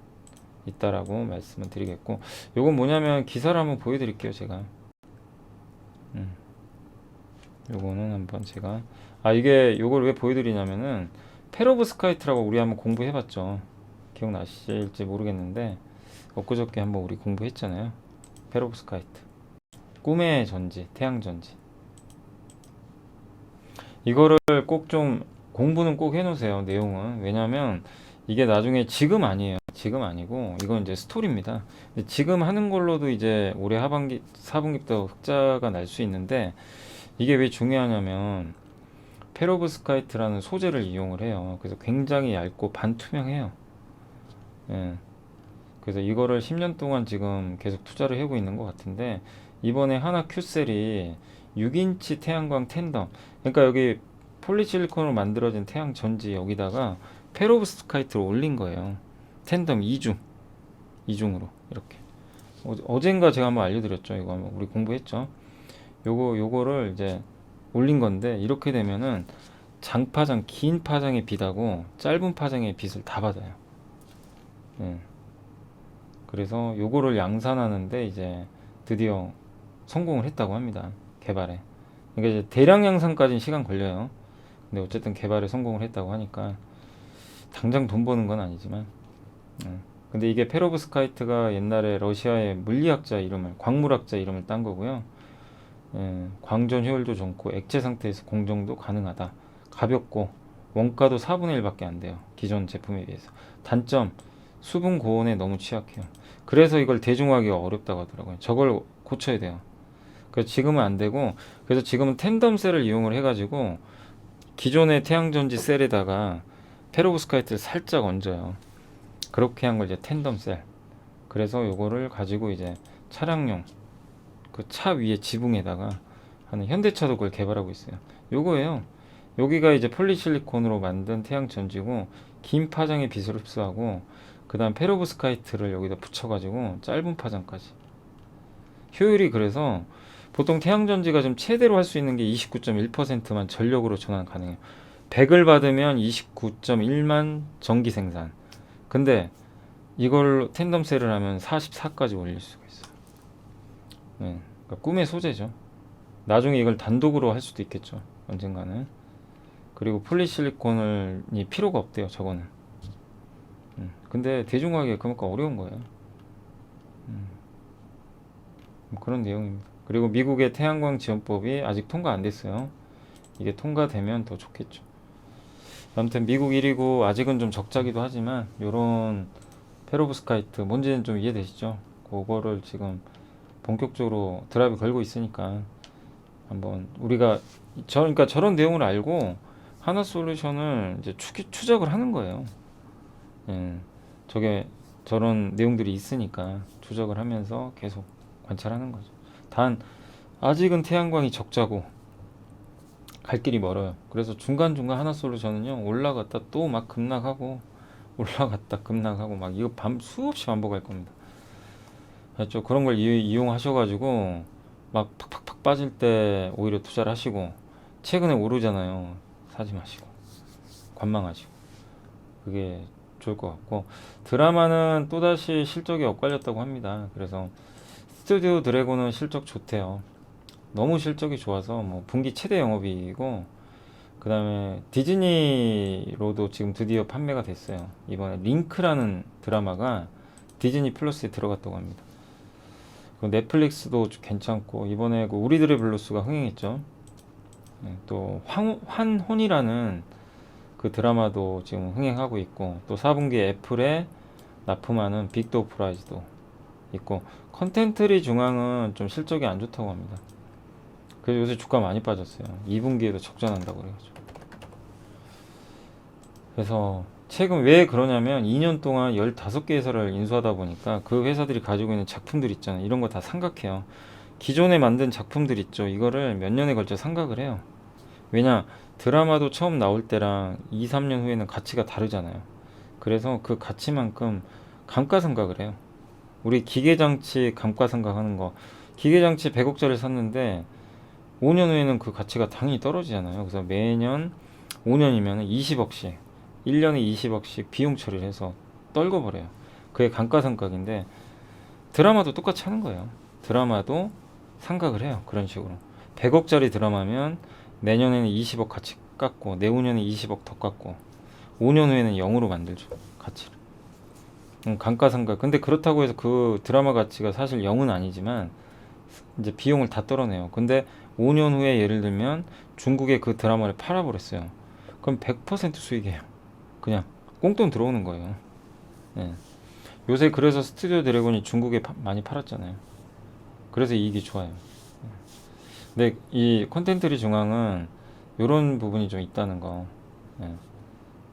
있다라고 말씀을 드리겠고, 요건 뭐냐면 기사를 한번 보여드릴게요. 제가 요거는 한번 제가 이게 요걸 왜 보여드리냐면은 페로브스카이트라고 우리 한번 공부해봤죠. 기억나실지 모르겠는데 엊그저께 한번 우리 공부했잖아요. 페로브스카이트, 꿈의 전지, 태양 전지. 이거를 꼭 좀 공부는 꼭 해놓으세요. 내용은. 왜냐면 이게 나중에, 지금 아니에요. 지금 아니고 이건 이제 스토리입니다. 근데 지금 하는 걸로도 이제 올해 하반기 4분기부터 흑자가 날 수 있는데, 이게 왜 중요하냐면 페로브스카이트라는 소재를 이용을 해요. 그래서 굉장히 얇고 반투명해요. 그래서 이거를 10년 동안 지금 계속 투자를 하고 있는 것 같은데, 이번에 하나 큐셀이 6인치 태양광 텐덤, 그러니까 여기 폴리실리콘으로 만들어진 태양 전지 여기다가 페로브스카이트를 올린 거예요. 텐덤 2중으로 이렇게. 어젠가 제가 한번 알려드렸죠. 이거 한번 우리 공부했죠. 요거를 이제 올린 건데, 이렇게 되면은 장파장, 긴 파장의 빛하고 짧은 파장의 빛을 다 받아요. 그래서 요거를 양산하는데 이제 드디어 성공을 했다고 합니다. 개발에. 그러니까 이제 대량 양산까지는 시간 걸려요. 근데 어쨌든 개발에 성공을 했다고 하니까 당장 돈 버는 건 아니지만, 근데 이게 페로브스카이트가 옛날에 러시아의 물리학자 이름을, 광물학자 이름을 딴 거고요. 광전 효율도 좋고 액체 상태에서 공정도 가능하다. 가볍고 원가도 4분의 1밖에 안 돼요. 기존 제품에 비해서. 단점, 수분 고온에 너무 취약해요. 그래서 이걸 대중화하기가 어렵다고 하더라고요. 저걸 고쳐야 돼요. 그래서 지금은 안 되고, 그래서 지금은 텐덤 셀을 이용을 해가지고 기존의 태양전지 셀에다가 페로브스카이트를 살짝 얹어요. 그렇게 한 걸 이제 텐덤 셀. 그래서 요거를 가지고 이제 차량용 그 차 위에 지붕에다가 하는, 현대차도 그걸 개발하고 있어요. 요거예요. 여기가 이제 폴리실리콘으로 만든 태양 전지고, 긴 파장의 빛을 흡수하고, 그 다음 페로브스카이트를 여기다 붙여가지고 짧은 파장까지. 효율이, 그래서 보통 태양 전지가 좀 최대로 할 수 있는 게 29.1%만 전력으로 전환 가능해요. 100을 받으면 29.1만 전기 생산. 근데 이걸로 텐덤 셀을 하면 44까지 올릴 수가 있어요. 네, 그러니까 꿈의 소재죠. 나중에 이걸 단독으로 할 수도 있겠죠. 언젠가는. 그리고 폴리실리콘이 필요가 없대요. 저거는. 근데 대중화하기가 그만큼 어려운 거예요. 뭐 그런 내용입니다. 그리고 미국의 태양광 지원법이 아직 통과 안 됐어요. 이게 통과되면 더 좋겠죠. 아무튼 미국 1위고 아직은 좀 적자기도 하지만 요런 페로브스카이트 뭔지는 좀 이해되시죠? 그거를 지금 본격적으로 드라이브 걸고 있으니까 한번 우리가 그러니까 저런 내용을 알고 하나솔루션을 이제 추적을 하는 거예요. 예, 저게 저런 내용들이 있으니까 추적을 하면서 계속 관찰하는 거죠. 단 아직은 태양광이 적자고 갈 길이 멀어요. 그래서 중간중간 하나솔루션은요 올라갔다 또 막 급락하고 올라갔다 급락하고 막 이거 수없이 반복할 겁니다. 그렇죠? 그런 걸 이용하셔가지고 막 팍팍팍 빠질 때 오히려 투자를 하시고 최근에 오르잖아요. 사지 마시고 관망하시고 그게 좋을 것 같고 드라마는 또다시 실적이 엇갈렸다고 합니다. 그래서 스튜디오 드래곤은 실적 좋대요. 너무 실적이 좋아서 뭐 분기 최대 영업이익이고 그 다음에 디즈니로도 지금 드디어 판매가 됐어요. 이번에 링크라는 드라마가 디즈니 플러스에 들어갔다고 합니다. 그 넷플릭스도 괜찮고 이번에 그 우리들의 블루스가 흥행했죠. 네, 또 환혼이라는 그 드라마도 지금 흥행하고 있고 또 4분기에 애플에 납품하는 빅도어 프라이즈도 있고 컨텐츠리 중앙은 좀 실적이 안 좋다고 합니다. 그래서 요새 주가 많이 빠졌어요. 2분기에도 적자 난다고 그래가지고. 그래서 최근 왜 그러냐면 2년 동안 15개 회사를 인수하다 보니까 그 회사들이 가지고 있는 작품들 있잖아요. 이런 거 다 삼각해요. 기존에 만든 작품들 있죠. 이거를 몇 년에 걸쳐 삼각을 해요. 왜냐 드라마도 처음 나올 때랑 2, 3년 후에는 가치가 다르잖아요. 그래서 그 가치만큼 감가상각을 해요. 우리 기계장치 감가상각 하는 거 기계장치 100억짜리 샀는데 5년 후에는 그 가치가 당연히 떨어지잖아요. 그래서 매년 5년이면 20억씩 1년에 20억씩 비용 처리를 해서 떨궈버려요. 그게 감가상각인데 드라마도 똑같이 하는 거예요. 드라마도 상각을 해요. 그런 식으로 100억짜리 드라마면 내년에는 20억 같이 깎고 내후년에 20억 더 깎고 5년 후에는 0으로 만들죠. 가치를. 감가상각. 근데 그렇다고 해서 그 드라마 가치가 사실 0은 아니지만 이제 비용을 다 떨어내요. 근데 5년 후에 예를 들면 중국에 그 드라마를 팔아버렸어요. 그럼 100% 수익이에요. 그냥 꽁돈 들어오는 거예요. 네. 요새 그래서 스튜디오 드래곤이 중국에 많이 팔았잖아요. 그래서 이익이 좋아요. 근데 이 콘텐츠리 중앙은 이런 부분이 좀 있다는 거. 네.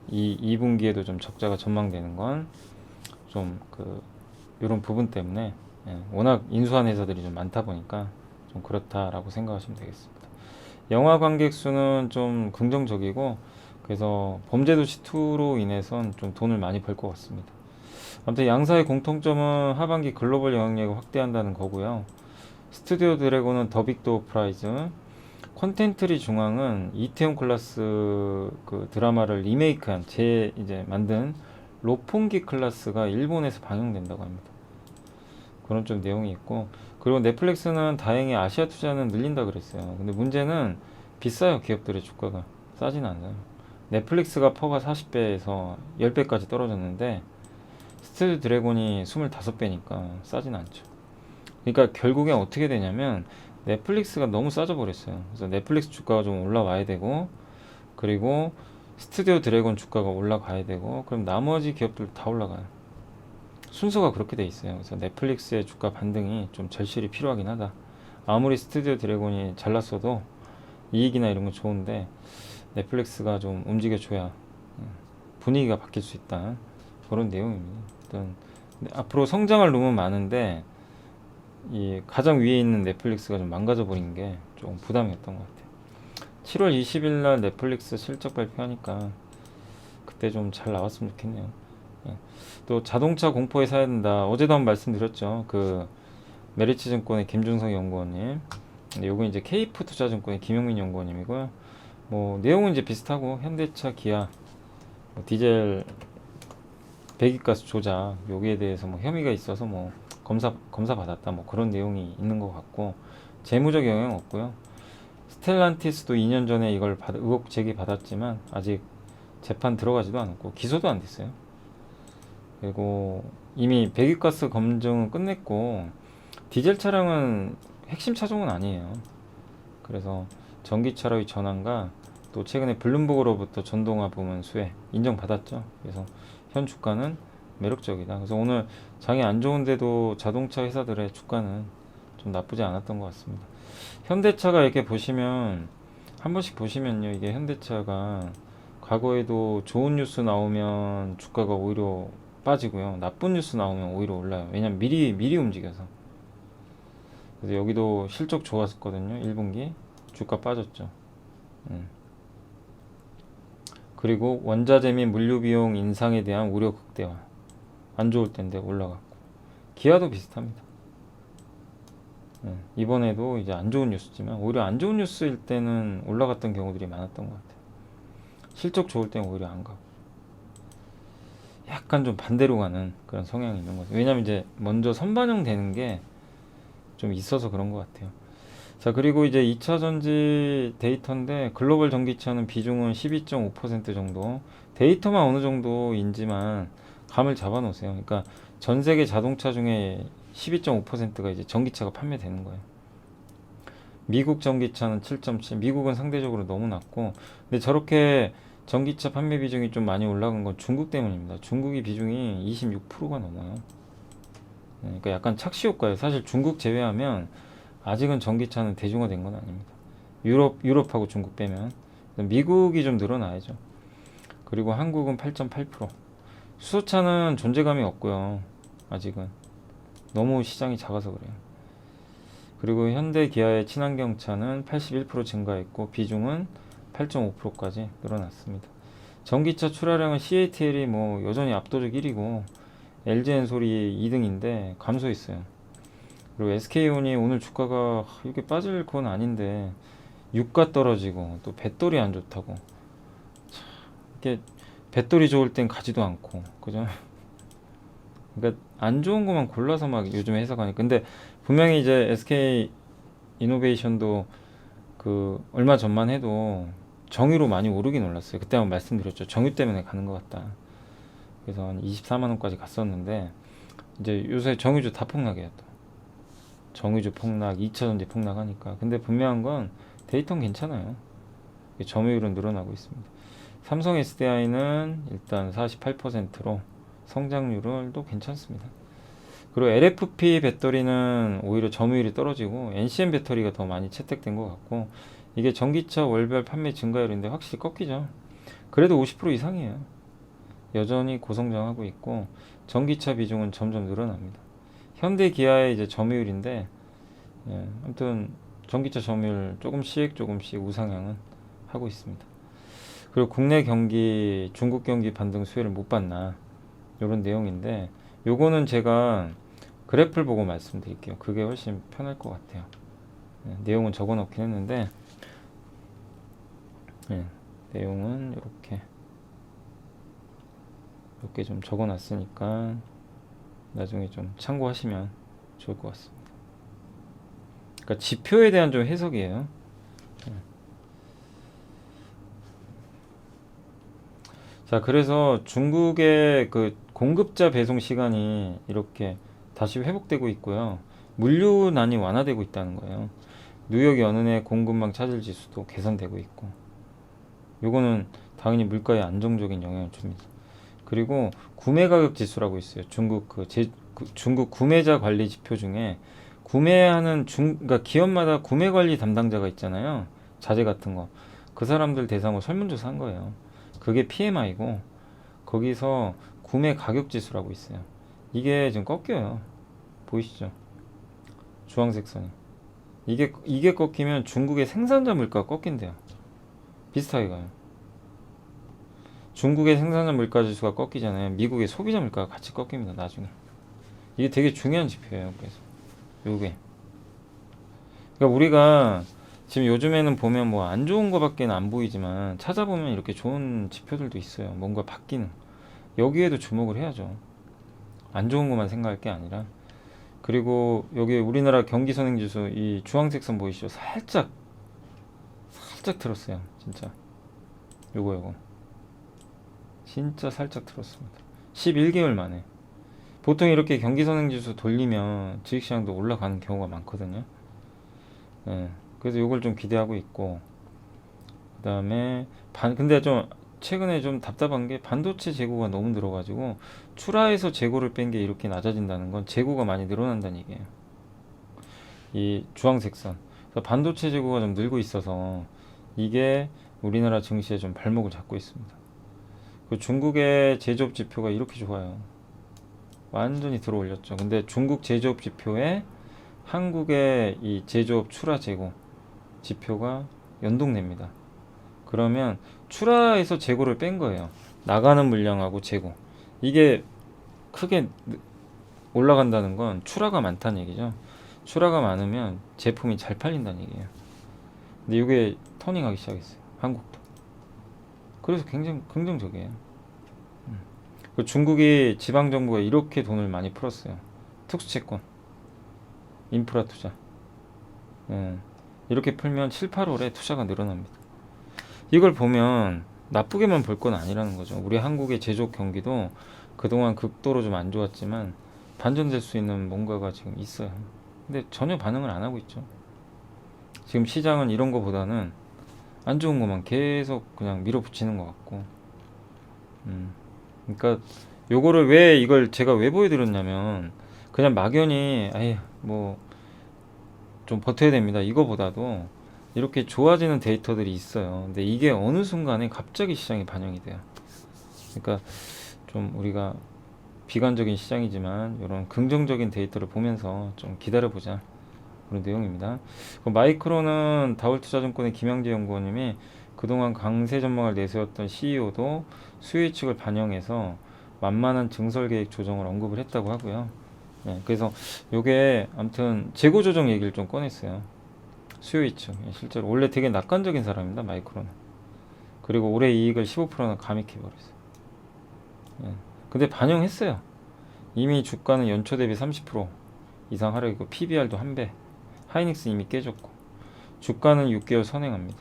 이 2분기에도 좀 적자가 전망되는 건 좀 이런 부분 때문에 워낙 인수한 회사들이 좀 많다 보니까 좀 그렇다라고 생각하시면 되겠습니다. 영화 관객 수는 좀 긍정적이고 그래서 범죄도시 2로 인해선 좀 돈을 많이 벌 것 같습니다. 아무튼 양사의 공통점은 하반기 글로벌 영향력을 확대한다는 거고요. 스튜디오 드래곤은 더 빅도어 프라이즈, 콘텐츠리 중앙은 이태원 클라스 그 드라마를 리메이크한 이제 만든 로폰기 클라스가 일본에서 방영된다고 합니다. 그런 좀 내용이 있고 그리고 넷플릭스는 다행히 아시아 투자는 늘린다 그랬어요. 근데 문제는 비싸요. 기업들의 주가가 싸진 않아요. 넷플릭스가 퍼가 40배에서 10배까지 떨어졌는데 스튜디오 드래곤이 25배니까 싸진 않죠. 그러니까 결국엔 어떻게 되냐면 넷플릭스가 너무 싸져 버렸어요. 그래서 넷플릭스 주가가 좀 올라와야 되고 그리고 스튜디오 드래곤 주가가 올라가야 되고 그럼 나머지 기업들 다 올라가요. 순서가 그렇게 돼 있어요. 그래서 넷플릭스의 주가 반등이 좀 절실히 필요하긴 하다. 아무리 스튜디오 드래곤이 잘났어도 이익이나 이런 건 좋은데 넷플릭스가 좀 움직여줘야 분위기가 바뀔 수 있다. 그런 내용입니다. 일단 앞으로 성장할 룸은 많은데 이 가장 위에 있는 넷플릭스가 좀 망가져 버린 게 좀 부담이었던 것 같아요. 7월 20일 날 넷플릭스 실적 발표하니까 그때 좀 잘 나왔으면 좋겠네요. 또 자동차 공포에 사야 된다. 어제도 한번 말씀드렸죠. 그 메리츠증권의 김준성 연구원님. 근데 요거 이제 KF투자증권의 김용민 연구원님이고요. 뭐 내용은 이제 비슷하고 현대차, 기아, 뭐 디젤 배기가스 조작 여기에 대해서 뭐 혐의가 있어서 뭐 검사 받았다 뭐 그런 내용이 있는 것 같고 재무적 영향 없고요. 스텔란티스도 2년 전에 이걸 의혹 제기 받았지만 아직 재판 들어가지도 않았고 기소도 안 됐어요. 그리고 이미 배기가스 검증은 끝냈고 디젤 차량은 핵심 차종은 아니에요. 그래서 전기차로의 전환과 또 최근에 블룸버그로부터 전동화 부문 수혜 인정받았죠. 그래서 현 주가는 매력적이다. 그래서 오늘 장이 안 좋은데도 자동차 회사들의 주가는 좀 나쁘지 않았던 것 같습니다. 현대차가 이렇게 보시면 한 번씩 보시면요, 이게 현대차가 과거에도 좋은 뉴스 나오면 주가가 오히려 빠지고요, 나쁜 뉴스 나오면 오히려 올라요. 왜냐면 미리 움직여서. 그래서 여기도 실적 좋았었거든요. 1분기 주가 빠졌죠. 그리고 원자재 및 물류 비용 인상에 대한 우려 극대화. 안 좋을 때인데 올라갔고. 기아도 비슷합니다. 이번에도 이제 안 좋은 뉴스지만 오히려 안 좋은 뉴스일 때는 올라갔던 경우들이 많았던 것 같아요. 실적 좋을 때는 오히려 안 가고. 약간 좀 반대로 가는 그런 성향이 있는 거죠. 왜냐면 이제 먼저 선반영 되는 게 좀 있어서 그런 것 같아요. 자, 그리고 이제 2차 전지 데이터인데 글로벌 전기차는 비중은 12.5% 정도. 데이터만 어느 정도인지만 감을 잡아 놓으세요. 그러니까 전 세계 자동차 중에 12.5%가 이제 전기차가 판매되는 거예요. 미국 전기차는 7.7, 미국은 상대적으로 너무 낮고, 근데 저렇게 전기차 판매 비중이 좀 많이 올라간 건 중국 때문입니다. 중국이 비중이 26%가 넘어요. 그러니까 약간 착시 효과예요. 사실 중국 제외하면 아직은 전기차는 대중화된 건 아닙니다. 유럽하고 중국 빼면. 미국이 좀 늘어나야죠. 그리고 한국은 8.8%. 수소차는 존재감이 없고요. 아직은. 너무 시장이 작아서 그래요. 그리고 현대 기아의 친환경차는 81% 증가했고 비중은 8.5%까지 늘어났습니다. 전기차 출하량은 CATL이 뭐 여전히 압도적 1위고 LG엔솔이 2등인데 감소했어요. 그리고 SK온이 오늘 주가가 이렇게 빠질 건 아닌데 유가 떨어지고 또 배터리 안 좋다고. 이게 배터리 좋을 땐 가지도 않고, 그죠? 그러니까 안 좋은 것만 골라서 막 요즘에 해석하니까. 근데 분명히 이제 SK 이노베이션도 그 얼마 전만 해도 정유로 많이 오르긴 올랐어요. 그때 한번 말씀드렸죠. 정유 때문에 가는 것 같다. 그래서 한 24만 원까지 갔었는데 이제 요새 정유주 다 폭락해요. 또 정유주 폭락, 2차 전지 폭락하니까. 근데 분명한 건 데이터는 괜찮아요. 점유율은 늘어나고 있습니다. 삼성 SDI는 일단 48%로 성장률도 괜찮습니다. 그리고 LFP 배터리는 오히려 점유율이 떨어지고 NCM 배터리가 더 많이 채택된 것 같고, 이게 전기차 월별 판매 증가율인데 확실히 꺾이죠. 그래도 50% 이상이에요. 여전히 고성장하고 있고 전기차 비중은 점점 늘어납니다. 현대 기아의 이제 점유율인데, 아무튼 전기차 점유율 조금씩 우상향은 하고 있습니다. 그리고 국내 경기, 중국 경기 반등 수혜를 못 봤나, 이런 내용인데, 요거는 제가 그래프를 보고 말씀드릴게요. 그게 훨씬 편할 것 같아요. 내용은 적어 놓긴 했는데, 내용은 이렇게 좀 적어 놨으니까 나중에 좀 참고하시면 좋을 것 같습니다. 그러니까 지표에 대한 좀 해석이에요. 자, 그래서 중국의 그 공급자 배송 시간이 이렇게 다시 회복되고 있고요. 물류난이 완화되고 있다는 거예요. 뉴욕 연은의 공급망 차질 지수도 개선되고 있고, 요거는 당연히 물가에 안정적인 영향을 줍니다. 그리고 구매 가격 지수라고 있어요. 중국 구매자 관리 지표 중에 구매하는 그러니까 기업마다 구매 관리 담당자가 있잖아요. 자재 같은 거. 그 사람들 대상으로 설문조사 한 거예요. 그게 PMI고, 거기서 구매 가격 지수라고 있어요. 이게 지금 꺾여요. 보이시죠? 주황색 선이. 이게 꺾이면 중국의 생산자 물가가 꺾인대요. 비슷하게 가요. 중국의 생산자 물가 지수가 꺾이잖아요. 미국의 소비자 물가가 같이 꺾입니다. 나중에. 이게 되게 중요한 지표예요. 그래서 요게. 그러니까 우리가 지금 요즘에는 보면 뭐 안 좋은 거밖에 안 보이지만 찾아보면 이렇게 좋은 지표들도 있어요. 뭔가 바뀌는. 여기에도 주목을 해야죠. 안 좋은 것만 생각할 게 아니라. 그리고 여기 우리나라 경기 선행지수 이 주황색 선 보이시죠? 살짝 틀었어요. 진짜 요거 진짜 살짝 틀었습니다. 11개월 만에. 보통 이렇게 경기 선행지수 돌리면 주식시장도 올라가는 경우가 많거든요. 예, 그래서 요걸 좀 기대하고 있고, 그 다음에 근데 좀 최근에 좀 답답한 게 반도체 재고가 너무 늘어가지고 출하에서 재고를 뺀 게 이렇게 낮아진다는 건 재고가 많이 늘어난다는 얘기예요. 이 주황색 선. 그래서 반도체 재고가 좀 늘고 있어서 이게 우리나라 증시에 좀 발목을 잡고 있습니다. 그 중국의 제조업 지표가 이렇게 좋아요. 완전히 들어올렸죠. 근데 중국 제조업 지표에 한국의 이 제조업 출하 재고 지표가 연동됩니다. 그러면 출하에서 재고를 뺀 거예요. 나가는 물량하고 재고. 이게 크게 올라간다는 건 출하가 많다는 얘기죠. 출하가 많으면 제품이 잘 팔린다는 얘기예요. 근데 이게 터닝하기 시작했어요. 한국도. 그래서 굉장히 긍정적이에요. 그 중국이 지방정부가 이렇게 돈을 많이 풀었어요. 특수채권, 인프라 투자. 이렇게 풀면 7, 8월에 투자가 늘어납니다. 이걸 보면 나쁘게만 볼 건 아니라는 거죠. 우리 한국의 제조업 경기도 그동안 극도로 좀 안 좋았지만 반전될 수 있는 뭔가가 지금 있어요. 근데 전혀 반응을 안 하고 있죠. 지금 시장은 이런 거보다는 안 좋은 것만 계속 그냥 밀어붙이는 것 같고. 그러니까 요거를 이걸 제가 왜 보여드렸냐면, 그냥 막연히 뭐 좀 버텨야 됩니다 이거보다도 이렇게 좋아지는 데이터들이 있어요. 근데 이게 어느 순간에 갑자기 시장에 반영이 돼요. 그러니까 좀 우리가 비관적인 시장이지만 이런 긍정적인 데이터를 보면서 좀 기다려보자, 그런 내용입니다. 마이크로는 다올투자증권의 김양재 연구원님이 그동안 강세 전망을 내세웠던 CEO도 수요 예측을 반영해서 만만한 증설 계획 조정을 언급을 했다고 하고요. 네, 그래서 요게 아무튼 재고 조정 얘기를 좀 꺼냈어요. 수요 예측. 실제로 원래 되게 낙관적인 사람입니다, 마이크로는. 그리고 올해 이익을 15%나 감익해버렸어요. 네, 근데 반영했어요. 이미 주가는 연초 대비 30% 이상 하락이고 PBR도 1배. 하이닉스 이미 깨졌고 주가는 6개월 선행합니다.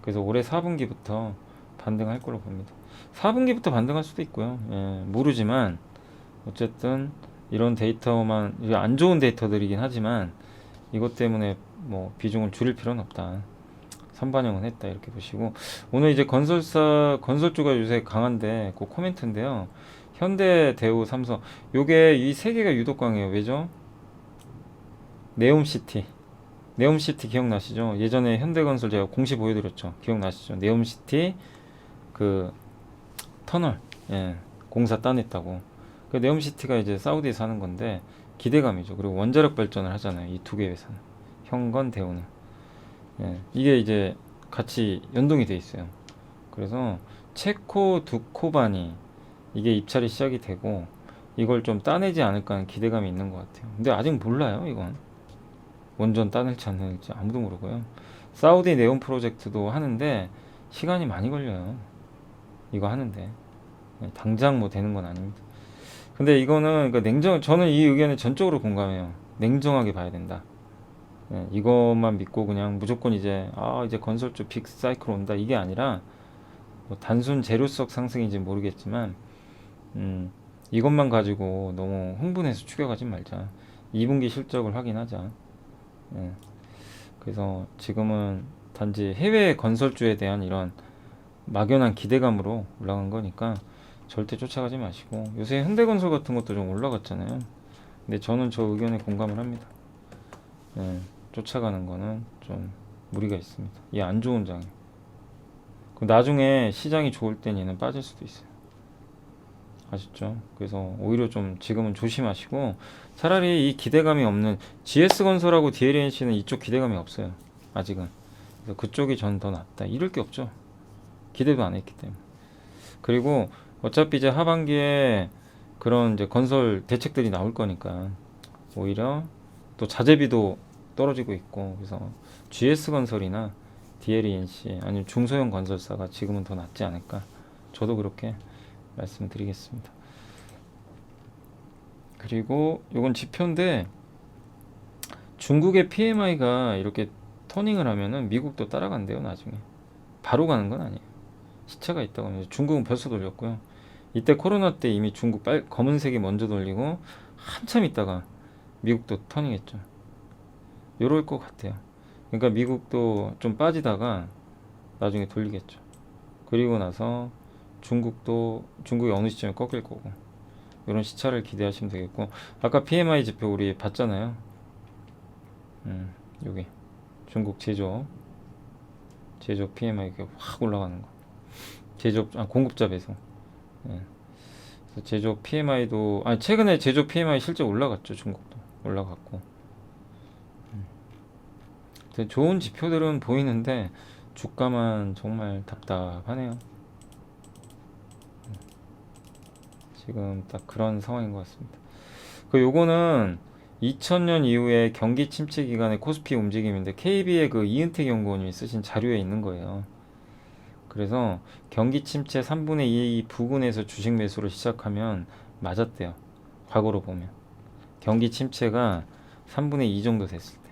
그래서 올해 4분기부터 반등할 걸로 봅니다. 4분기부터 반등할 수도 있고요. 모르지만 어쨌든 이런 데이터만, 안 좋은 데이터들이긴 하지만 이것 때문에 뭐 비중을 줄일 필요는 없다. 선반영은 했다, 이렇게 보시고. 오늘 이제 건설주가 요새 강한데 그 코멘트인데요. 현대, 대우, 삼성, 요게 이 세 개가 유독 강해요. 왜죠? 네옴시티 기억나시죠? 예전에 현대건설 제가 공시 보여드렸죠. 기억나시죠? 네옴시티 그 터널 공사 따냈다고. 그 네옴시티가 이제 사우디에서 하는 건데 기대감이죠. 그리고 원자력 발전을 하잖아요. 이 두 개 회사는, 현건, 대우는. 이게 이제 같이 연동이 돼 있어요. 그래서 체코, 두코바니 이게 입찰이 시작이 되고 이걸 좀 따내지 않을까 하는 기대감이 있는 것 같아요. 근데 아직 몰라요. 이건 원전 따낼지 안 따낼지 아무도 모르고요. 사우디 네온 프로젝트도 하는데 시간이 많이 걸려요. 이거 하는데 당장 뭐 되는 건 아닙니다. 근데 이거는 그러니까 저는 이 의견에 전적으로 공감해요. 냉정하게 봐야 된다. 이것만 믿고 그냥 무조건 이제 건설주 빅 사이클 온다, 이게 아니라 뭐 단순 재료석 상승인지 모르겠지만 이것만 가지고 너무 흥분해서 추격하지 말자. 2분기 실적을 확인하자. 그래서 지금은 단지 해외 건설주에 대한 이런 막연한 기대감으로 올라간 거니까 절대 쫓아가지 마시고. 요새 현대건설 같은 것도 좀 올라갔잖아요. 근데 저는 저 의견에 공감을 합니다. 쫓아가는 거는 좀 무리가 있습니다. 이 안 좋은 장에. 나중에 시장이 좋을 땐 얘는 빠질 수도 있어요. 아셨죠? 그래서 오히려 좀 지금은 조심하시고, 차라리 이 기대감이 없는 GS건설하고 DLNC는 이쪽 기대감이 없어요. 아직은. 그래서 그쪽이 전 더 낫다. 이럴 게 없죠. 기대도 안 했기 때문에. 그리고 어차피 이제 하반기에 그런 이제 건설 대책들이 나올 거니까 오히려 또 자재비도 떨어지고 있고, 그래서 GS건설이나 DLNC 아니면 중소형 건설사가 지금은 더 낫지 않을까. 저도 그렇게 말씀드리겠습니다. 그리고 요건 지표인데 중국의 PMI가 이렇게 터닝을 하면은 미국도 따라간대요. 나중에 바로 가는 건 아니에요. 시차가 있다고 합니다. 중국은 벌써 돌렸고요. 이때 코로나 때 이미 중국 검은색이 먼저 돌리고 한참 있다가 미국도 터닝했죠. 요럴 것 같아요. 그러니까 미국도 좀 빠지다가 나중에 돌리겠죠. 그리고 나서 중국이 어느 시점에 꺾일 거고, 이런 시차를 기대하시면 되겠고, 아까 PMI 지표 우리 봤잖아요. 여기 중국 제조업 PMI가 확 올라가는 거. 공급자 배송. 예. 그래서 제조업 PMI도 최근에 제조업 PMI 실제 올라갔죠. 중국도 올라갔고. 좋은 지표들은 보이는데 주가만 정말 답답하네요. 지금 딱 그런 상황인 것 같습니다. 요거는 2000년 이후에 경기 침체 기간의 코스피 움직임인데 KB의 그 이은택 연구원님이 쓰신 자료에 있는 거예요. 그래서 경기 침체 3분의 2 부근에서 주식 매수를 시작하면 맞았대요. 과거로 보면 경기 침체가 3분의 2 정도 됐을 때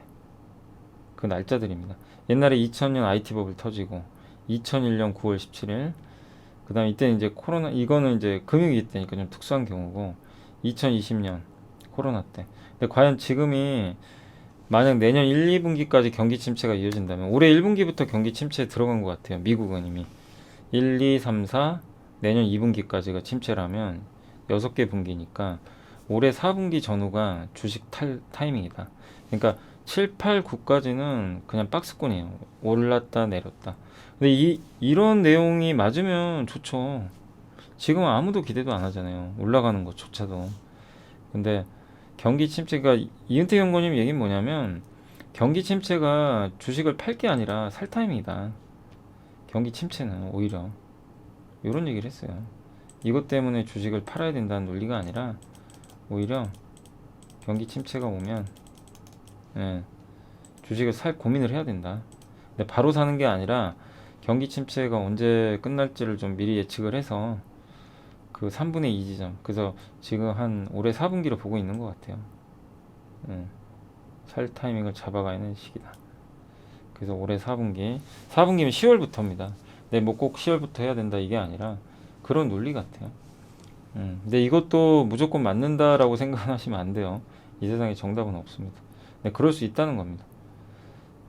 그 날짜들입니다. 옛날에 2000년 IT 버블 터지고 2001년 9월 17일, 그 다음에 이때는 이제 코로나, 이거는 이제 금융위기 때니까 좀 특수한 경우고, 2020년 코로나 때. 근데 과연 지금이 만약 내년 1, 2분기까지 경기 침체가 이어진다면, 올해 1분기부터 경기 침체에 들어간 것 같아요. 미국은 이미 1, 2, 3, 4 내년 2분기까지가 침체라면 6개 분기니까 올해 4분기 전후가 주식 타이밍이다. 그러니까 7, 8, 9까지는 그냥 박스권이에요. 올랐다 내렸다. 근데 이런 내용이 맞으면 좋죠. 지금은 아무도 기대도 안 하잖아요. 올라가는 것조차도. 근데 경기 침체가, 이은택 연구원님 얘기는 뭐냐면, 경기 침체가 주식을 팔 게 아니라 살 타이밍이다. 경기 침체는 오히려 이런 얘기를 했어요. 이것 때문에 주식을 팔아야 된다는 논리가 아니라 오히려 경기 침체가 오면 주식을 살 고민을 해야 된다. 근데 바로 사는 게 아니라 경기 침체가 언제 끝날지를 좀 미리 예측을 해서 그 3분의 2 지점, 그래서 지금 한 올해 4분기로 보고 있는 것 같아요. 살 타이밍을 잡아가는 시기다. 그래서 올해 4분기면 10월부터입니다. 근데 뭐 꼭 10월부터 해야 된다 이게 아니라 그런 논리 같아요. 근데 이것도 무조건 맞는다라고 생각하시면 안 돼요. 이 세상에 정답은 없습니다. 근데 그럴 수 있다는 겁니다.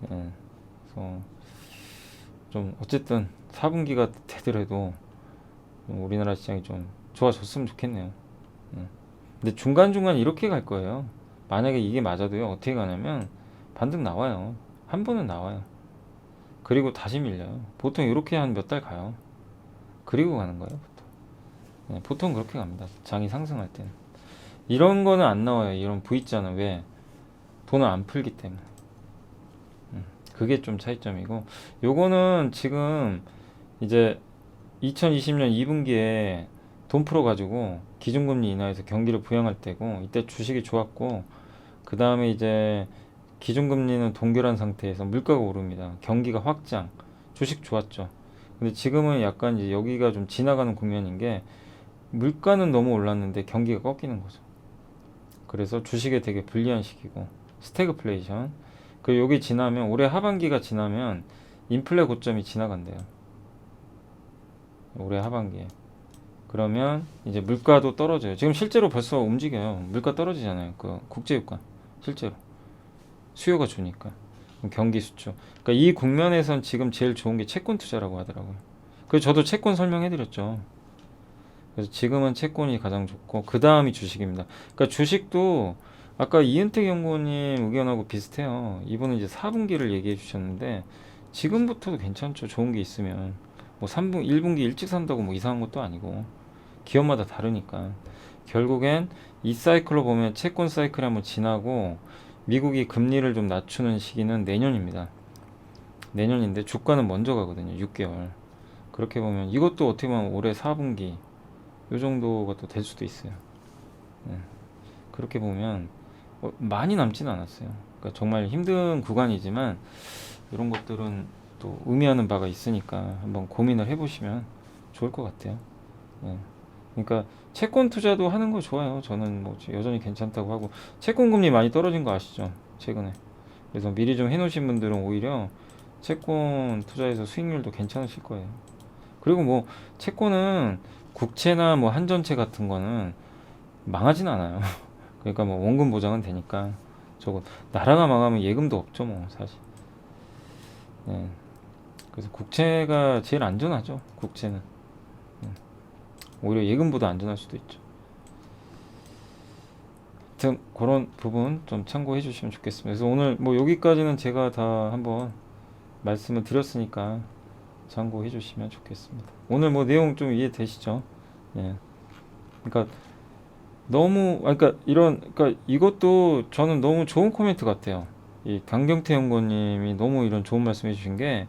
그래서 좀 어쨌든 4분기가 되더라도 우리나라 시장이 좀 좋아졌으면 좋겠네요. 근데 중간중간 이렇게 갈 거예요. 만약에 이게 맞아도요, 어떻게 가냐면 반등 나와요. 한 번은 나와요. 그리고 다시 밀려요. 보통 이렇게 한 몇 달 가요. 그리고 가는 거예요, 보통. 보통 그렇게 갑니다. 장이 상승할 때는. 이런 거는 안 나와요. 이런 V자는. 왜? 돈을 안 풀기 때문에. 그게 좀 차이점이고, 요거는 지금 이제 2020년 2분기에 돈 풀어가지고 기준금리 인하해서 경기를 부양할 때고, 이때 주식이 좋았고, 그 다음에 이제 기준금리는 동결한 상태에서 물가가 오릅니다. 경기가 확장, 주식 좋았죠. 근데 지금은 약간 이제 여기가 좀 지나가는 국면인 게, 물가는 너무 올랐는데 경기가 꺾이는 거죠. 그래서 주식에 되게 불리한 시기고, 스태그플레이션. 그 여기 지나면, 올해 하반기가 지나면 인플레 고점이 지나간대요. 올해 하반기에. 그러면 이제 물가도 떨어져요. 지금 실제로 벌써 움직여요. 물가 떨어지잖아요. 그 국제유가 실제로 수요가 주니까. 경기 수축. 그러니까 이 국면에선 지금 제일 좋은 게 채권 투자라고 하더라고요. 그래서 저도 채권 설명해드렸죠. 그래서 지금은 채권이 가장 좋고 그 다음이 주식입니다. 그러니까 주식도 아까 이은택 연구원님 의견하고 비슷해요. 이분은 이제 4분기를 얘기해 주셨는데 지금부터도 괜찮죠. 좋은 게 있으면. 뭐 1분기 일찍 산다고 뭐 이상한 것도 아니고 기업마다 다르니까. 결국엔 이 사이클로 보면 채권 사이클이 한번 지나고 미국이 금리를 좀 낮추는 시기는 내년입니다. 내년인데 주가는 먼저 가거든요. 6개월. 그렇게 보면 이것도 어떻게 보면 올해 4분기 요 정도가 또 될 수도 있어요. 그렇게 보면 많이 남지는 않았어요. 그러니까 정말 힘든 구간이지만 이런 것들은 또 의미하는 바가 있으니까 한번 고민을 해보시면 좋을 것 같아요. 그러니까 채권 투자도 하는 거 좋아요. 저는 뭐 여전히 괜찮다고 하고 채권 금리 많이 떨어진 거 아시죠? 최근에. 그래서 미리 좀 해놓으신 분들은 오히려 채권 투자해서 수익률도 괜찮으실 거예요. 그리고 뭐 채권은 국채나 뭐 한전채 같은 거는 망하진 않아요. 그러니까 뭐 원금 보장은 되니까. 저거 나라가 망하면 예금도 없죠 뭐 사실. 네. 그래서 국채가 제일 안전하죠. 국채는. 오히려 예금보다 안전할 수도 있죠. 하여튼 그런 부분 좀 참고해 주시면 좋겠습니다. 그래서 오늘 뭐 여기까지는 제가 다 한번 말씀을 드렸으니까 참고해 주시면 좋겠습니다. 오늘 뭐 내용 좀 이해되시죠? 예. 그러니까 너무 그러니까 이것도 저는 너무 좋은 코멘트 같아요. 이 강경태 연구원님이 너무 이런 좋은 말씀 해주신 게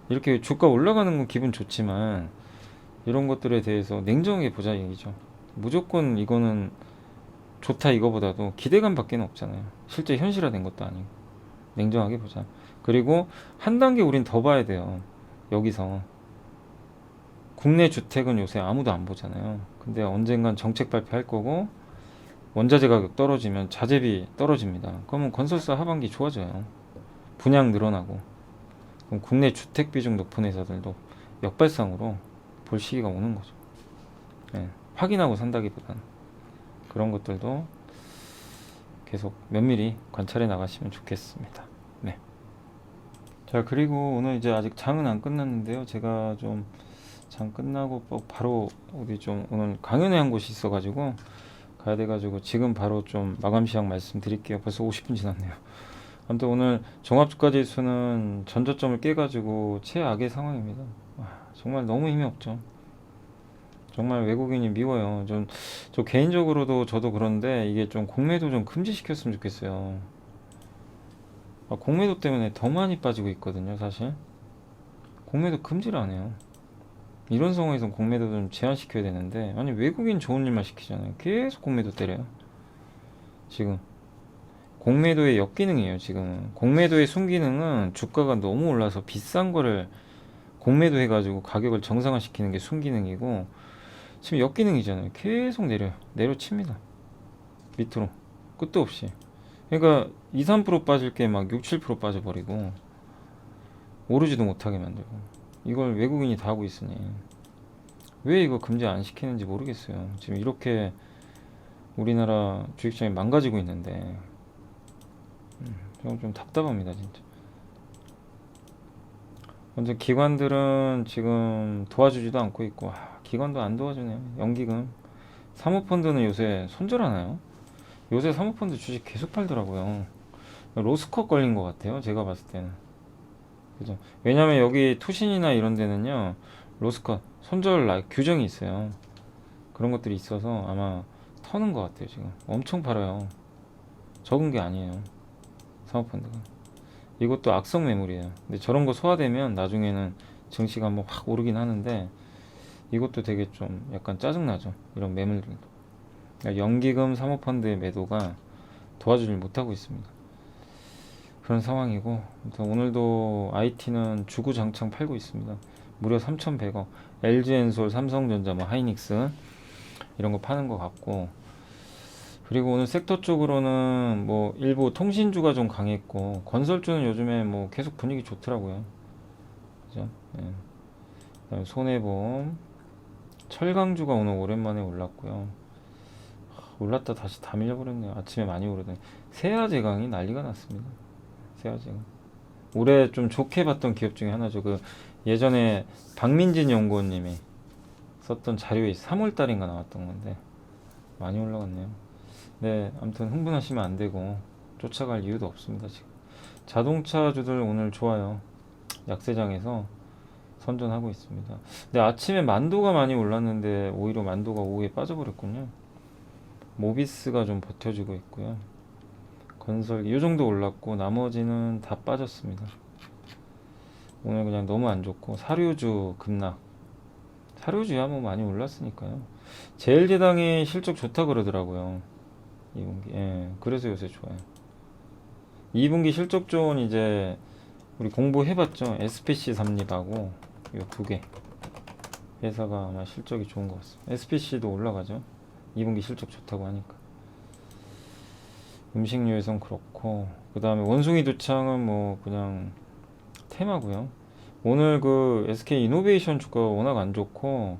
이렇게 주가 올라가는 건 기분 좋지만 이런 것들에 대해서 냉정하게 보자 얘기죠. 무조건 이거는 좋다 이거보다도 기대감 밖에는 없잖아요. 실제 현실화된 것도 아니고 냉정하게 보자. 그리고 한 단계 우린 더 봐야 돼요. 여기서 국내 주택은 요새 아무도 안 보잖아요. 근데 언젠간 정책 발표할 거고 원자재 가격 떨어지면 자재비 떨어집니다. 그러면 건설사 하반기 좋아져요. 분양 늘어나고 그럼 국내 주택 비중 높은 회사들도 역발상으로 볼 시기가 오는 거죠. 네, 확인하고 산다기보다는 그런 것들도 계속 면밀히 관찰해 나가시면 좋겠습니다. 네. 자, 그리고 오늘 이제 아직 장은 안 끝났는데요. 제가 좀 장 끝나고 바로 어디 좀 오늘 강연회 한 곳이 있어가지고 가야 돼가지고 지금 바로 좀 마감 시각 말씀드릴게요. 벌써 50분 지났네요. 아무튼 오늘 종합주가지수는 전저점을 깨가지고 최악의 상황입니다. 정말 너무 힘이 없죠. 정말 외국인이 미워요. 저 개인적으로도 저도 그런데 이게 좀 공매도 좀 금지시켰으면 좋겠어요. 공매도 때문에 더 많이 빠지고 있거든요, 사실. 공매도 금지를 안 해요. 이런 상황에서 공매도 좀 제한시켜야 되는데 아니 외국인 좋은 일만 시키잖아요. 계속 공매도 때려요. 지금 공매도의 역기능이에요. 지금 공매도의 순기능은 주가가 너무 올라서 비싼 거를 공매도 해가지고 가격을 정상화시키는 게 순기능이고 지금 역기능이잖아요. 계속 내려칩니다. 밑으로 끝도 없이. 그러니까 2, 3% 빠질 게 막 6, 7% 빠져버리고 오르지도 못하게 만들고 이걸 외국인이 다 하고 있으니 왜 이거 금지 안 시키는지 모르겠어요. 지금 이렇게 우리나라 주식시장이 망가지고 있는데 좀 답답합니다 진짜. 먼저 기관들은 지금 도와주지도 않고 있고 기관도 안 도와주네요. 연기금 사모펀드는 요새 손절하나요? 요새 사모펀드 주식 계속 팔더라고요. 로스컷 걸린 것 같아요 제가 봤을 때는. 그죠? 왜냐면 여기 투신이나 이런 데는요 로스컷 손절 규정이 있어요. 그런 것들이 있어서 아마 터는 것 같아요. 지금 엄청 팔아요. 적은 게 아니에요 사모펀드가. 이것도 악성 매물이에요. 근데 저런 거 소화되면 나중에는 증시가 한번 확 오르긴 하는데 이것도 되게 좀 약간 짜증나죠. 이런 매물들도. 그러니까 연기금 사모펀드의 매도가 도와주질 못하고 있습니다. 그런 상황이고 오늘도 IT는 주구장창 팔고 있습니다. 무려 3,100억. LG엔솔, 삼성전자, 뭐 하이닉스 이런 거 파는 것 같고 그리고 오늘 섹터 쪽으로는 뭐 일부 통신주가 좀 강했고 건설주는 요즘에 뭐 계속 분위기 좋더라고요. 그죠? 네. 그다음에 손해보험, 철강주가 오늘 오랜만에 올랐고요. 올랐다 다시 다 밀려버렸네요. 아침에 많이 오르더니 세아제강이 난리가 났습니다. 세아제강 올해 좀 좋게 봤던 기업 중에 하나죠. 그 예전에 박민진 연구원님이 썼던 자료에 3월달인가 나왔던 건데 많이 올라갔네요. 네, 아무튼 흥분하시면 안 되고 쫓아갈 이유도 없습니다. 지금 자동차주들 오늘 좋아요. 약세장에서 선전하고 있습니다. 근데 아침에 만도가 많이 올랐는데 오히려 만도가 오후에 빠져버렸군요. 모비스가 좀 버텨주고 있고요. 건설 이 정도 올랐고 나머지는 다 빠졌습니다. 오늘 그냥 너무 안 좋고 사료주 급락. 사료주야 뭐 많이 올랐으니까요. 제일제당이 실적 좋다 그러더라고요. 2분기. 예, 그래서 요새 좋아요. 2분기 실적 좋은 이제 우리 공부해봤죠. SPC 삼립하고 이 두 개. 회사가 아마 실적이 좋은 것 같습니다. SPC도 올라가죠. 2분기 실적 좋다고 하니까. 음식료에선 그렇고, 그 다음에 원숭이 두창은 뭐 그냥 테마고요. 오늘 그 SK 이노베이션 주가가 워낙 안 좋고,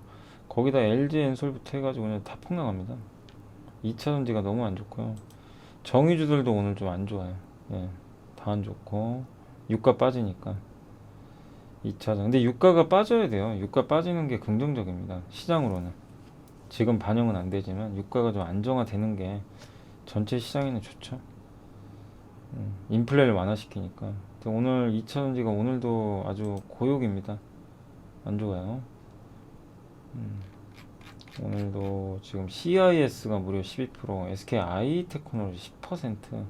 거기다 LG 엔솔부터 해가지고 그냥 다 폭락합니다. 2차 전지가 너무 안 좋고요. 정유주들도 오늘 좀 안 좋아요. 예, 다 안 좋고, 유가 빠지니까. 2차전. 근데 유가가 빠져야 돼요. 유가 빠지는 게 긍정적입니다. 시장으로는. 지금 반영은 안 되지만 유가가 좀 안정화되는 게 전체 시장에는 좋죠. 인플레를 완화시키니까. 오늘 2차전지가 오늘도 아주 고욕입니다. 안 좋아요. 오늘도 지금 CIS가 무려 12%, SK 아이테크놀로지 10%,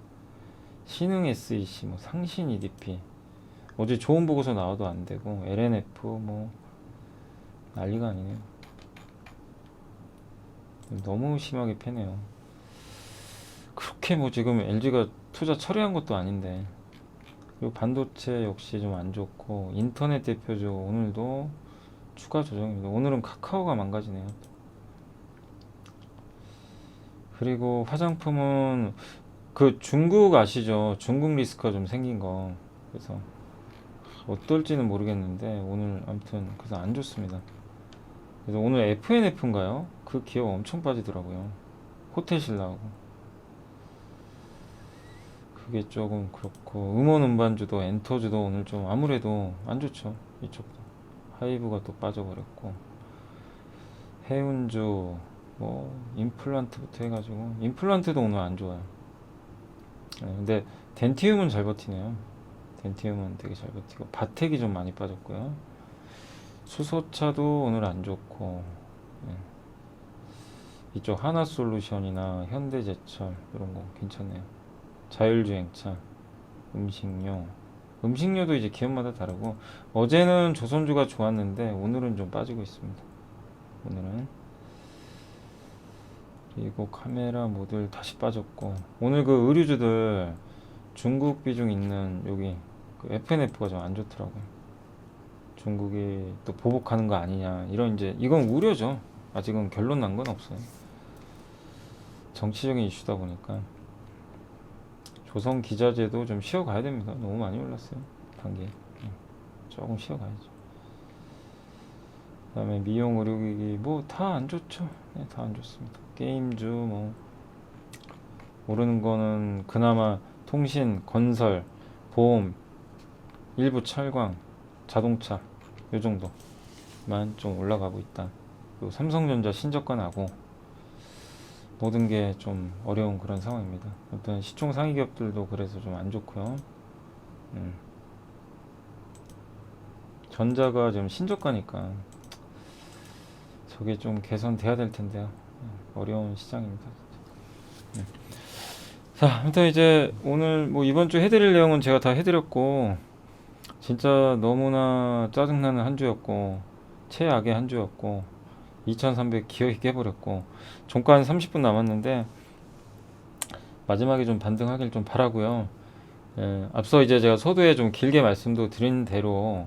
신흥 SEC, 뭐 상신 EDP, 어제 좋은 보고서 나와도 안 되고, LNF 뭐 난리가 아니네요. 너무 심하게 패네요. 그렇게 뭐 지금 LG가 투자 처리한 것도 아닌데. 그리고 반도체 역시 좀 안 좋고, 인터넷 대표죠. 오늘도 추가 조정입니다. 오늘은 카카오가 망가지네요. 그리고 화장품은 그 중국 아시죠? 중국 리스크가 좀 생긴 거. 그래서 어떨지는 모르겠는데 오늘 아무튼 그래서 안 좋습니다. 그래서 오늘 FNF인가요? 그 기업 엄청 빠지더라고요. 호텔신라하고. 그게 조금 그렇고, 음원 음반주도 엔터주도 오늘 좀 아무래도 안 좋죠. 이쪽도 하이브가 또 빠져버렸고, 해운주 뭐 임플란트부터 해가지고, 임플란트도 오늘 안 좋아요. 근데 덴티움은 잘 버티네요. 덴티움은 되게 잘 버티고, 바텍이 좀 많이 빠졌고요. 수소차도 오늘 안 좋고, 이쪽 하나솔루션이나 현대제철 이런 거 괜찮네요. 자율주행차, 음식료도 이제 기업마다 다르고, 어제는 조선주가 좋았는데 오늘은 좀 빠지고 있습니다. 오늘은. 그리고 카메라 모듈 다시 빠졌고, 오늘 그 의류주들 중국 비중 있는 여기 그 FNF가 좀 안 좋더라고요. 중국이 또 보복하는 거 아니냐, 이런 이제 이건 우려죠. 아직은 결론 난 건 없어요. 정치적인 이슈다 보니까. 조선 기자재도 좀 쉬어가야 됩니다. 너무 많이 올랐어요. 단기. 조금 쉬어가야죠. 그 다음에 미용 의료기기 뭐 다 안 좋죠. 네, 다 안 좋습니다. 게임주 뭐 오르는 거는 그나마 통신, 건설, 보험, 일부 철강, 자동차 요 정도만 좀 올라가고 있다. 그리고 삼성전자 신저가 나고 모든 게 좀 어려운 그런 상황입니다. 어떤 시총 상위 기업들도 그래서 좀 안 좋고요. 전자가 좀 신저가니까 저게 좀 개선돼야 될 텐데요. 어려운 시장입니다. 자, 아무튼 이제 오늘 뭐 이번 주 해드릴 내용은 제가 다 해드렸고, 진짜 너무나 짜증나는 한 주였고, 최악의 한 주였고, 2300 기어이 깨버렸고, 종가 한 30분 남았는데 마지막에 좀 반등하길 좀 바라고요. 앞서 이제 제가 서두에 좀 길게 말씀도 드린 대로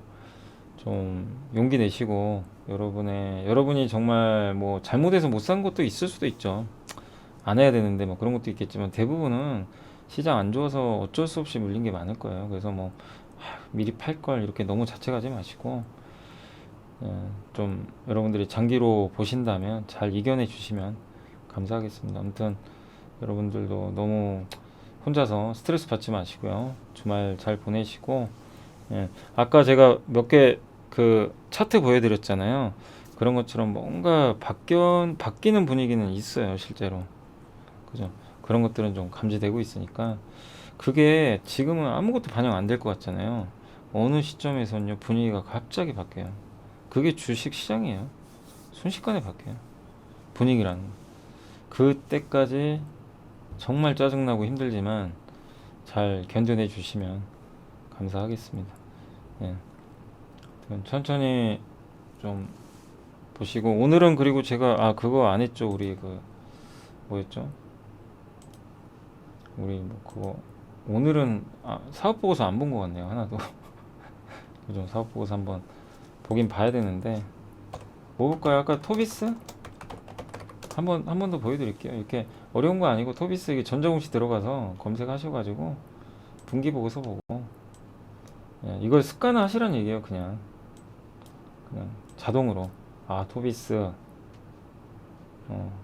좀 용기 내시고, 여러분이 정말 뭐 잘못해서 못 산 것도 있을 수도 있죠. 안 해야 되는데 뭐 그런 것도 있겠지만, 대부분은 시장 안 좋아서 어쩔 수 없이 물린 게 많을 거예요. 그래서 뭐 미리 팔 걸 이렇게 너무 자책하지 마시고, 좀 여러분들이 장기로 보신다면 잘 이겨내 주시면 감사하겠습니다. 아무튼 여러분들도 너무 혼자서 스트레스 받지 마시고요. 주말 잘 보내시고, 아까 제가 몇 개 그 차트 보여드렸잖아요. 그런 것처럼 뭔가 바뀌는 분위기는 있어요, 실제로. 그죠? 그런 것들은 좀 감지되고 있으니까, 그게 지금은 아무것도 반영 안 될 것 같잖아요. 어느 시점에서는요, 분위기가 갑자기 바뀌어요. 그게 주식 시장이에요. 순식간에 바뀌어요. 분위기라는 거. 그때까지 정말 짜증나고 힘들지만 잘 견뎌내 주시면 감사하겠습니다. 천천히 좀 보시고, 오늘은 그리고 제가 그거 안 했죠. 우리 그 뭐였죠? 우리 뭐 그거 오늘은 사업 보고서 안 본 것 같네요. 하나도. 그죠? 사업 보고서 한번 보긴 봐야 되는데 뭐 볼까요? 아까 토비스? 한 번 더 보여드릴게요. 이렇게 어려운 거 아니고 토비스 이게 전자공시 들어가서 검색하셔가지고 분기 보고서 보고 예, 이걸 습관화 하시라는 얘기예요. 그냥 자동으로 토비스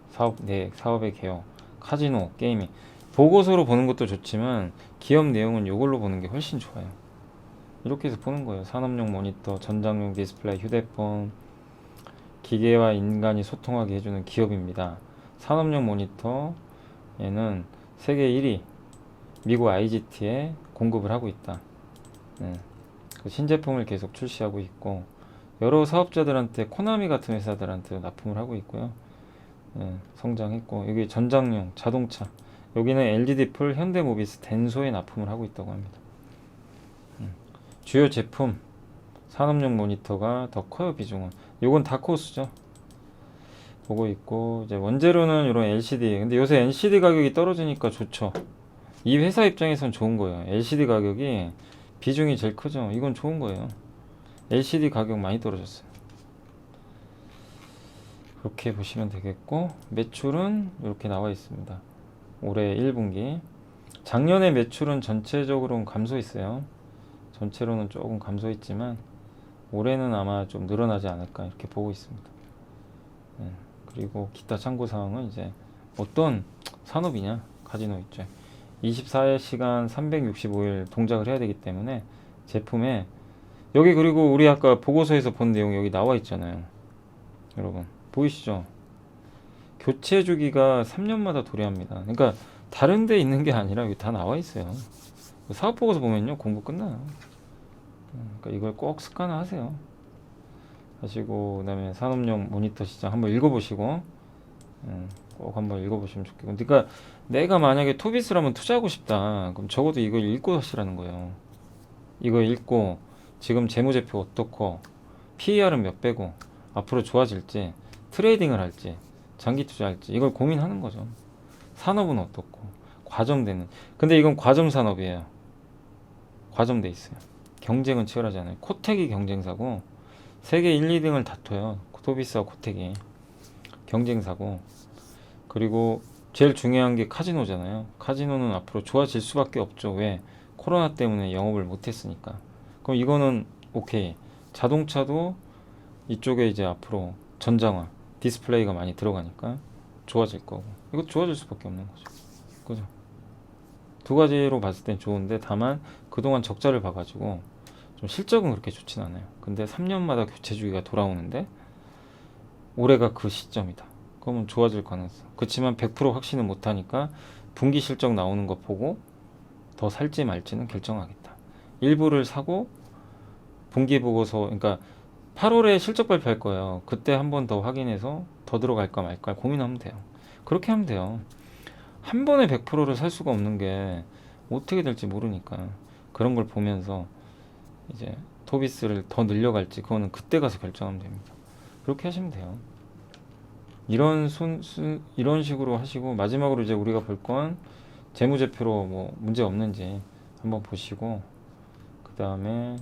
사업의 개요, 카지노, 게이밍 보고서로 보는 것도 좋지만 기업 내용은 이걸로 보는 게 훨씬 좋아요. 이렇게 해서 보는 거예요. 산업용 모니터, 전장용 디스플레이, 휴대폰, 기계와 인간이 소통하게 해주는 기업입니다. 산업용 모니터 얘는 세계 1위 미국 IGT에 공급을 하고 있다. 그 신제품을 계속 출시하고 있고 여러 사업자들한테 코나미 같은 회사들한테 납품을 하고 있고요. 성장했고 여기 전장용 자동차 여기는 LG디플, 현대모비스, 덴소에 납품을 하고 있다고 합니다. 주요 제품 산업용 모니터가 더 커요. 비중은 요건 다코스죠. 보고 있고 이제 원재료는 이런 LCD. 근데 요새 LCD 가격이 떨어지니까 좋죠. 이 회사 입장에선 좋은 거예요. LCD 가격이 비중이 제일 크죠. 이건 좋은 거예요. LCD 가격 많이 떨어졌어요. 그렇게 보시면 되겠고 매출은 이렇게 나와 있습니다. 올해 1분기 작년에 매출은 전체적으로는 감소했어요. 전체로는 조금 감소했지만 올해는 아마 좀 늘어나지 않을까 이렇게 보고 있습니다. 그리고 기타 참고사항은 이제 어떤 산업이냐 카지노 있죠. 24시간 365일 동작을 해야 되기 때문에 제품에 여기 그리고 우리 아까 보고서에서 본 내용 여기 나와 있잖아요. 여러분 보이시죠? 교체 주기가 3년마다 도래합니다. 그러니까 다른 데 있는 게 아니라 여기 다 나와 있어요. 사업 보고서 보면요 공부 끝나요. 그러니까 이걸 꼭 습관화 하세요. 하시고 그다음에 산업용 모니터 시장 한번 읽어보시고 꼭 한번 읽어보시면 좋겠고 그러니까 내가 만약에 토비스라면 투자하고 싶다 그럼 적어도 이걸 읽고 하시라는 거예요. 이거 읽고 지금 재무제표 어떻고 PER은 몇 배고 앞으로 좋아질지 트레이딩을 할지 장기 투자할지 이걸 고민하는 거죠. 산업은 어떻고 과점되는 근데 이건 과점 산업이에요. 과점돼 있어요. 경쟁은 치열하지 않아요. 코텍이 경쟁사고 세계 1, 2등을 다퉈요. 토비스와 코텍이 경쟁사고 그리고 제일 중요한 게 카지노잖아요. 카지노는 앞으로 좋아질 수밖에 없죠. 왜? 코로나 때문에 영업을 못했으니까. 그럼 이거는 오케이. 자동차도 이쪽에 이제 앞으로 전장화 디스플레이가 많이 들어가니까 좋아질 거고 이것도 좋아질 수밖에 없는 거죠. 그죠? 두 가지로 봤을 땐 좋은데 다만 그동안 적자를 봐가지고 좀 실적은 그렇게 좋진 않아요. 근데 3년마다 교체 주기가 돌아오는데 올해가 그 시점이다. 그러면 좋아질 가능성. 그렇지만 100% 확신은 못하니까 분기 실적 나오는 거 보고 더 살지 말지는 결정하겠다. 일부를 사고 분기 보고서 그러니까 8월에 실적 발표할 거예요. 그때 한 번 더 확인해서 더 들어갈까 말까 고민하면 돼요. 그렇게 하면 돼요. 한 번에 100%를 살 수가 없는 게 어떻게 될지 모르니까 그런 걸 보면서 이제 토비스를 더 늘려갈지 그거는 그때 가서 결정하면 됩니다. 그렇게 하시면 돼요. 이런 식으로 하시고 마지막으로 이제 우리가 볼 건 재무제표로 뭐 문제 없는지 한번 보시고 그 다음에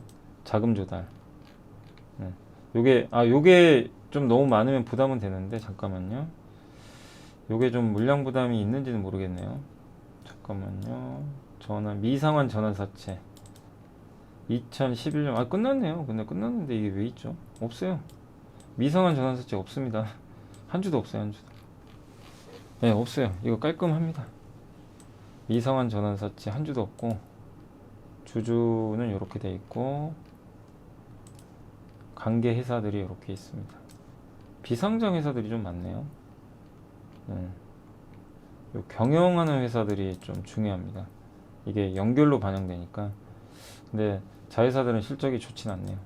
자금 조달. 요게 좀 너무 많으면 부담은 되는데 잠깐만요. 요게 좀 물량 부담이 있는지는 모르겠네요. 잠깐만요. 미상환 전환사채 2011년 끝났네요. 근데 끝났는데 이게 왜 있죠? 없어요. 미상환 전환사채 없습니다. 한 주도 없어요. 한 주도. 네, 없어요. 이거 깔끔합니다. 미상환 전환사채 한 주도 없고 주주는 이렇게 돼 있고 관계 회사들이 이렇게 있습니다. 비상장 회사들이 좀 많네요. 요 경영하는 회사들이 좀 중요합니다. 이게 연결로 반영되니까. 근데 자회사들은 실적이 좋진 않네요.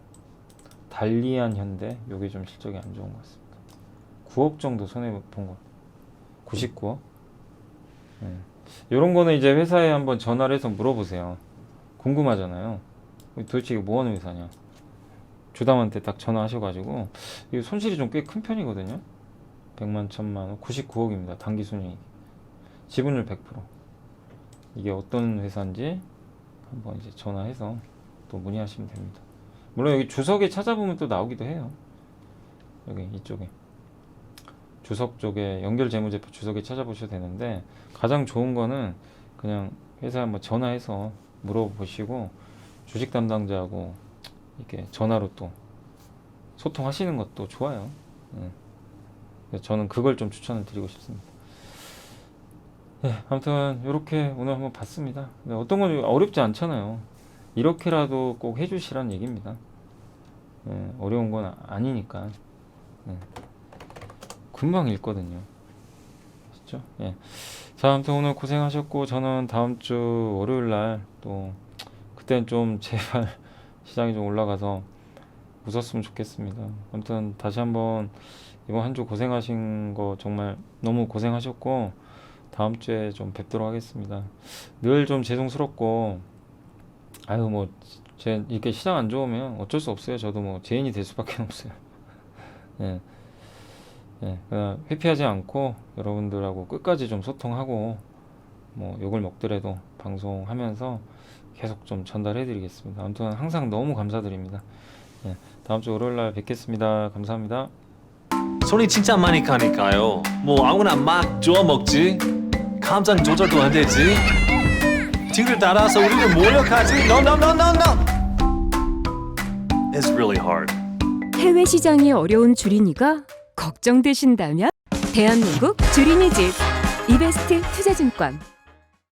달리안 현대 요게 좀 실적이 안 좋은 것 같습니다. 9억 정도 손해 본 거. 99억? 요런 거는 이제 회사에 한번 전화를 해서 물어보세요. 궁금하잖아요. 도대체 이게 뭐 하는 회사냐? 주담한테 딱 전화하셔가지고 이게 손실이 좀 꽤 큰 편이거든요. 100만, 1000만, 99억입니다. 당기 순이익. 지분율 100%. 이게 어떤 회사인지 한번 이제 전화해서 또 문의하시면 됩니다. 물론 여기 주석에 찾아보면 또 나오기도 해요. 여기 이쪽에 주석 쪽에 연결 재무제표 주석에 찾아보셔도 되는데 가장 좋은 거는 그냥 회사에 한번 전화해서 물어보시고 주식 담당자하고 이렇게 전화로 또 소통하시는 것도 좋아요. 그래서 저는 그걸 좀 추천을 드리고 싶습니다. 아무튼 이렇게 오늘 한번 봤습니다. 어떤 건 어렵지 않잖아요. 이렇게라도 꼭 해주시란 얘기입니다. 어려운 건 아니니까. 금방 읽거든요. 아시죠? 자, 아무튼 오늘 고생하셨고 저는 다음 주 월요일 날 또 그때는 좀 제발 시장이 좀 올라가서 웃었으면 좋겠습니다. 아무튼 다시 한번 이번 한 주 고생하신 거 정말 너무 고생하셨고 다음 주에 좀 뵙도록 하겠습니다. 늘 좀 죄송스럽고 아유 뭐 제 이렇게 시장 안 좋으면 어쩔 수 없어요. 저도 뭐 죄인이 될 수밖에 없어요. 그냥 회피하지 않고 여러분들하고 끝까지 좀 소통하고 뭐 욕을 먹더라도 방송하면서 계속 좀 전달해 드리겠습니다. 아무튼 항상 너무 감사드립니다. 다음 주 월요일 날 뵙겠습니다. 감사합니다. 손이 진짜 많이 가니까요. 뭐 아무나 막 주워 먹지. 감정 조절도 안 되지. 뒤를 따라서 우리를 몰려가지. No, no, no, no, no. It's really hard. 해외 시장이 어려운 주린이가 걱정되신다면 대한민국 주린이 집 이베스트 투자증권